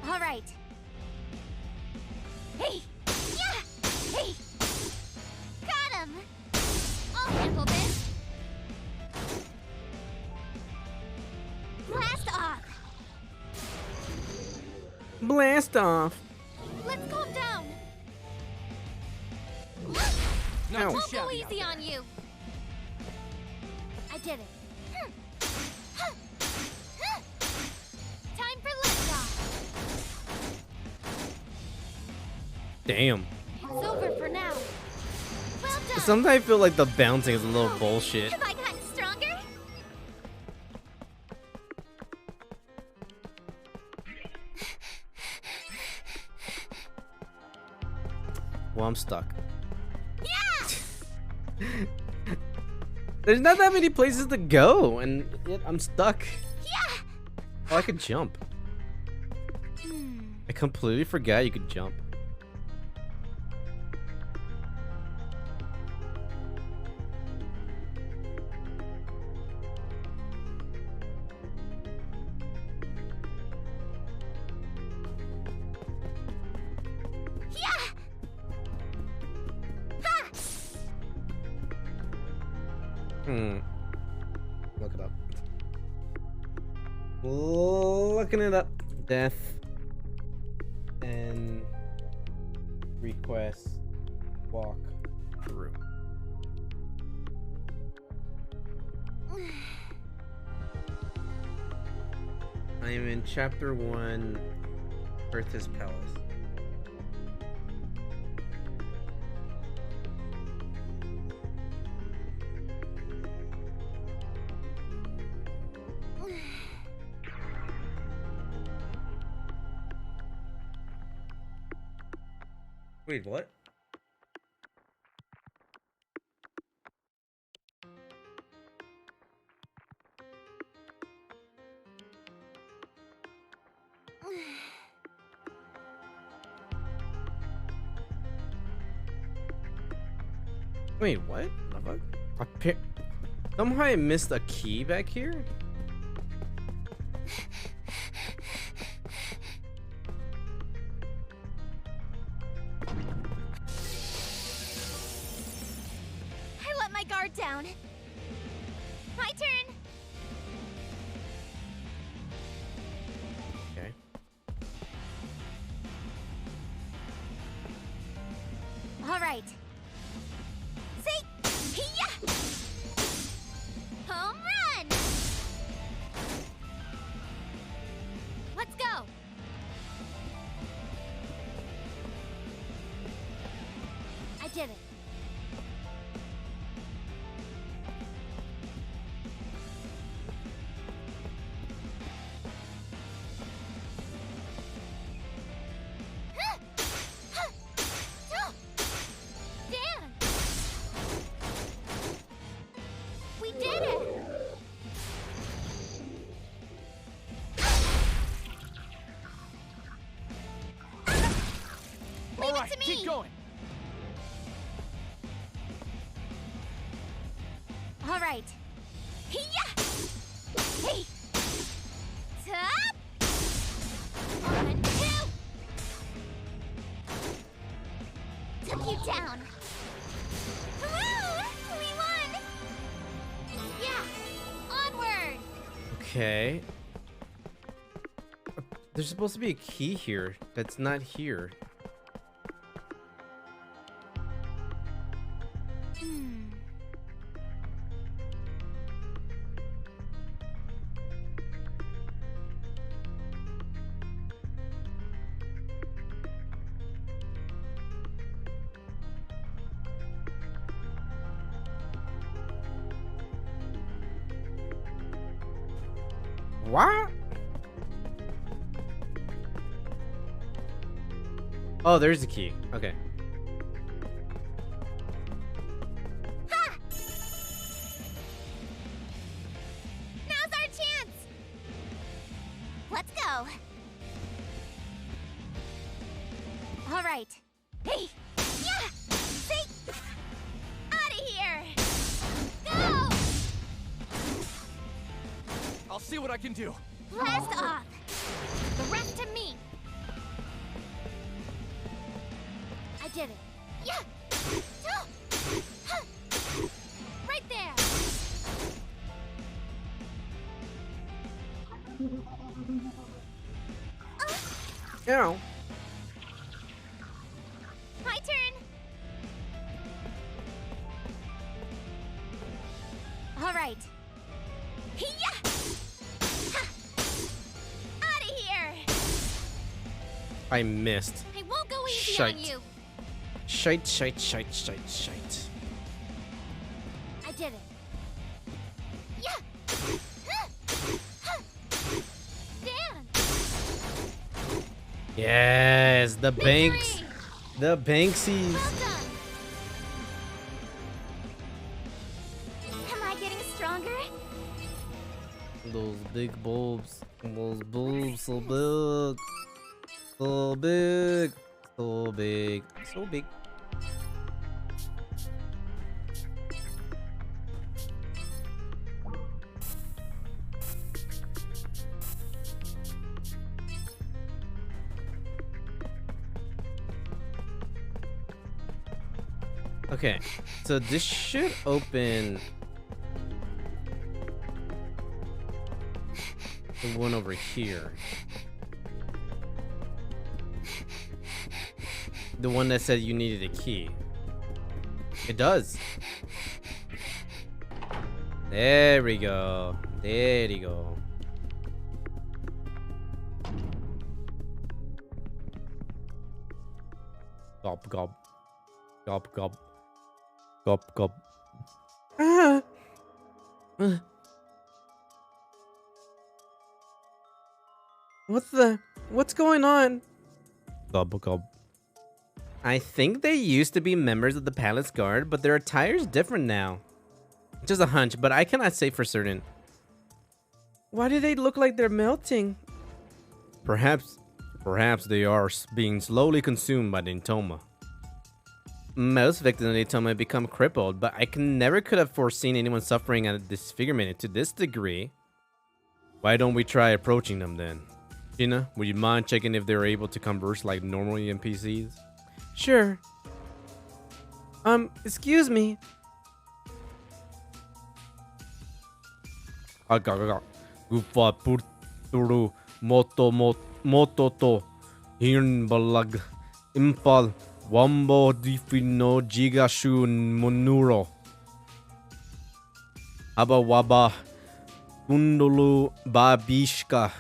All right. Hey! Yeah! Hey! Got him! I'll handle this. Blast off! Blast off. Let's calm down. Ow. Won't go easy on you. I did it. Time for liftoff. Damn. It's over for now. Well done. Sometimes I feel like the bouncing is a little bullshit. Have I gotten stronger? Well, I'm stuck. Yeah! There's not that many places to go, and yet I'm stuck. Yeah! Oh, I could jump. I completely forgot you could jump. Yeah! Ha! Look it up. Looking it up. Death and request walk through. I am in chapter 1, Earth's Palace. Wait, what? Wait, what? Somehow I missed a key back here? I let my guard down. My turn. Okay. All right. See? Yeah! Home run! Let's go. I did it. Dan! We did it! Keep going. All right. Hiya! Hey! Top! 1, 2! Took you down. Woo! We won! Yeah! Onward! Okay. There's supposed to be a key here that's not here. What? Oh, there's a key. Okay. Ha! Now's our chance! Let's go. All right. Hey! Yeah! See? Out of here! Go! I'll see what I can do. Blast off! The rest to me! I did it. Yeah! Right there! Ow. My turn! All right. Hiya! Out of here! I missed. I won't go easy Shite. on you. Shite, shite, shite, shite, shite. I did it. Yeah! Damn! Yes, the banks. The Banksies. Well done. Am I getting stronger? Those big bulbs. Those bulbs so big. So big. So big. So big. Okay, so this should open the one over here. The one that said you needed a key. It does. There we go. There you go. Gulp, gulp. Gulp, gulp. Gulp, gulp. Ah! What's going on? Gulp, gulp. I think they used to be members of the Palace Guard, but their attire's different now. Just a hunch, but I cannot say for certain. Why do they look like they're melting? Perhaps they are being slowly consumed by the Intoma. Most victims of the Intoma become crippled, but I never could have foreseen anyone suffering a disfigurement to this degree. Why don't we try approaching them then? Gina, would you mind checking if they're able to converse like normal NPCs? Sure. Excuse me. Gufa purturu moto to hirnbalag impal wambo difino jigashu monuro abawaba kundulu babishka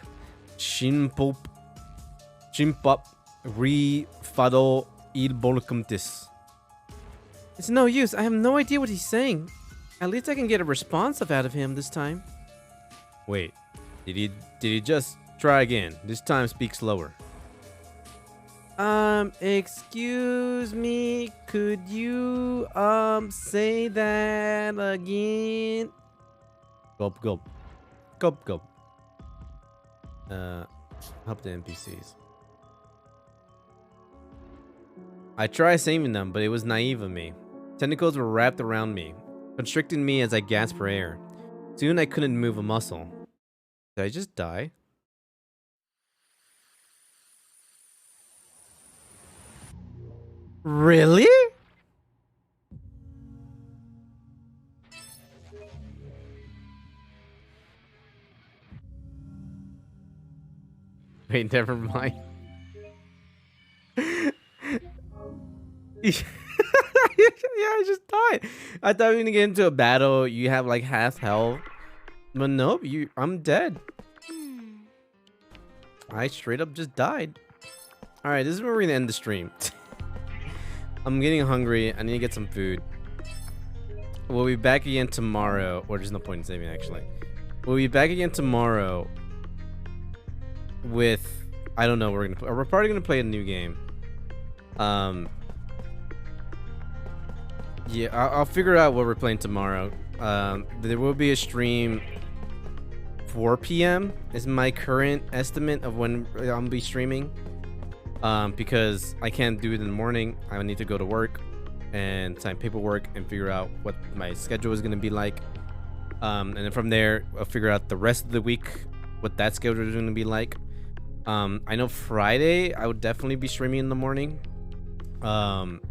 shimpop re fado ilbolkumtis. It's no use. I have no idea what he's saying. At least I can get a responsive out of him this time. Wait, did he just try again? This time speak slower. Excuse me, could you, say that again? Gulp, gulp. Gulp, gulp. Help the NPCs. I tried saving them, but it was naive of me. Tentacles were wrapped around me, constricting me as I gasped for air. Soon I couldn't move a muscle. Did I just die? Really? Wait, never mind. Yeah, I just died. I thought we were gonna get into a battle. You have like half health, but nope. I'm dead. I straight up just died. All right, this is where we're gonna end the stream. I'm getting hungry. I need to get some food. We'll be back again tomorrow, or there's no point in saving actually. We'll be back again tomorrow with I don't know. We're probably gonna play a new game. Yeah, I'll figure out what we're playing tomorrow. There will be a stream 4 p.m. is my current estimate of when I'm gonna be streaming. Because I can't do it in the morning. I need to go to work and sign paperwork and figure out what my schedule is gonna be like. And then from there, I'll figure out the rest of the week what that schedule is gonna be like. I know Friday I would definitely be streaming in the morning. But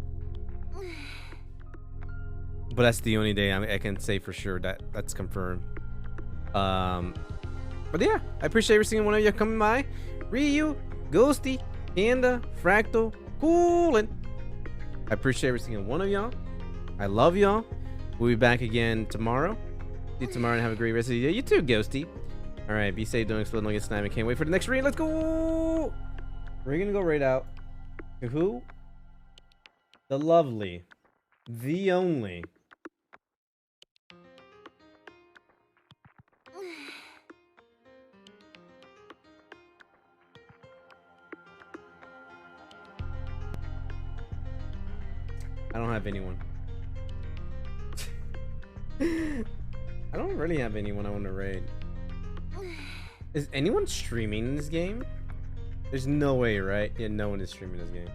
that's the only day I can say for sure that's confirmed. But yeah, I appreciate every single one of you coming by. Ryu, Ghosty, Panda, Fractal, Coolin. I appreciate every single one of y'all. I love y'all. We'll be back again tomorrow. See you tomorrow and have a great rest of the day. You too, Ghosty. All right, be safe, don't explode, don't get sniped. I can't wait for the next raid. Let's go. We're gonna go raid out to who? The lovely, the only. I don't have anyone. I don't really have anyone I want to raid. Is anyone streaming in this game? There's no way, right? Yeah, no one is streaming this game.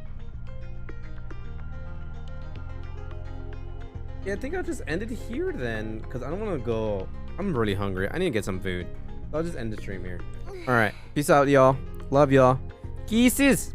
Yeah, I think I'll just end it here then, because I don't want to go. I'm really hungry. I need to get some food. So I'll just end the stream here. All right. Peace out, y'all. Love y'all. Kisses.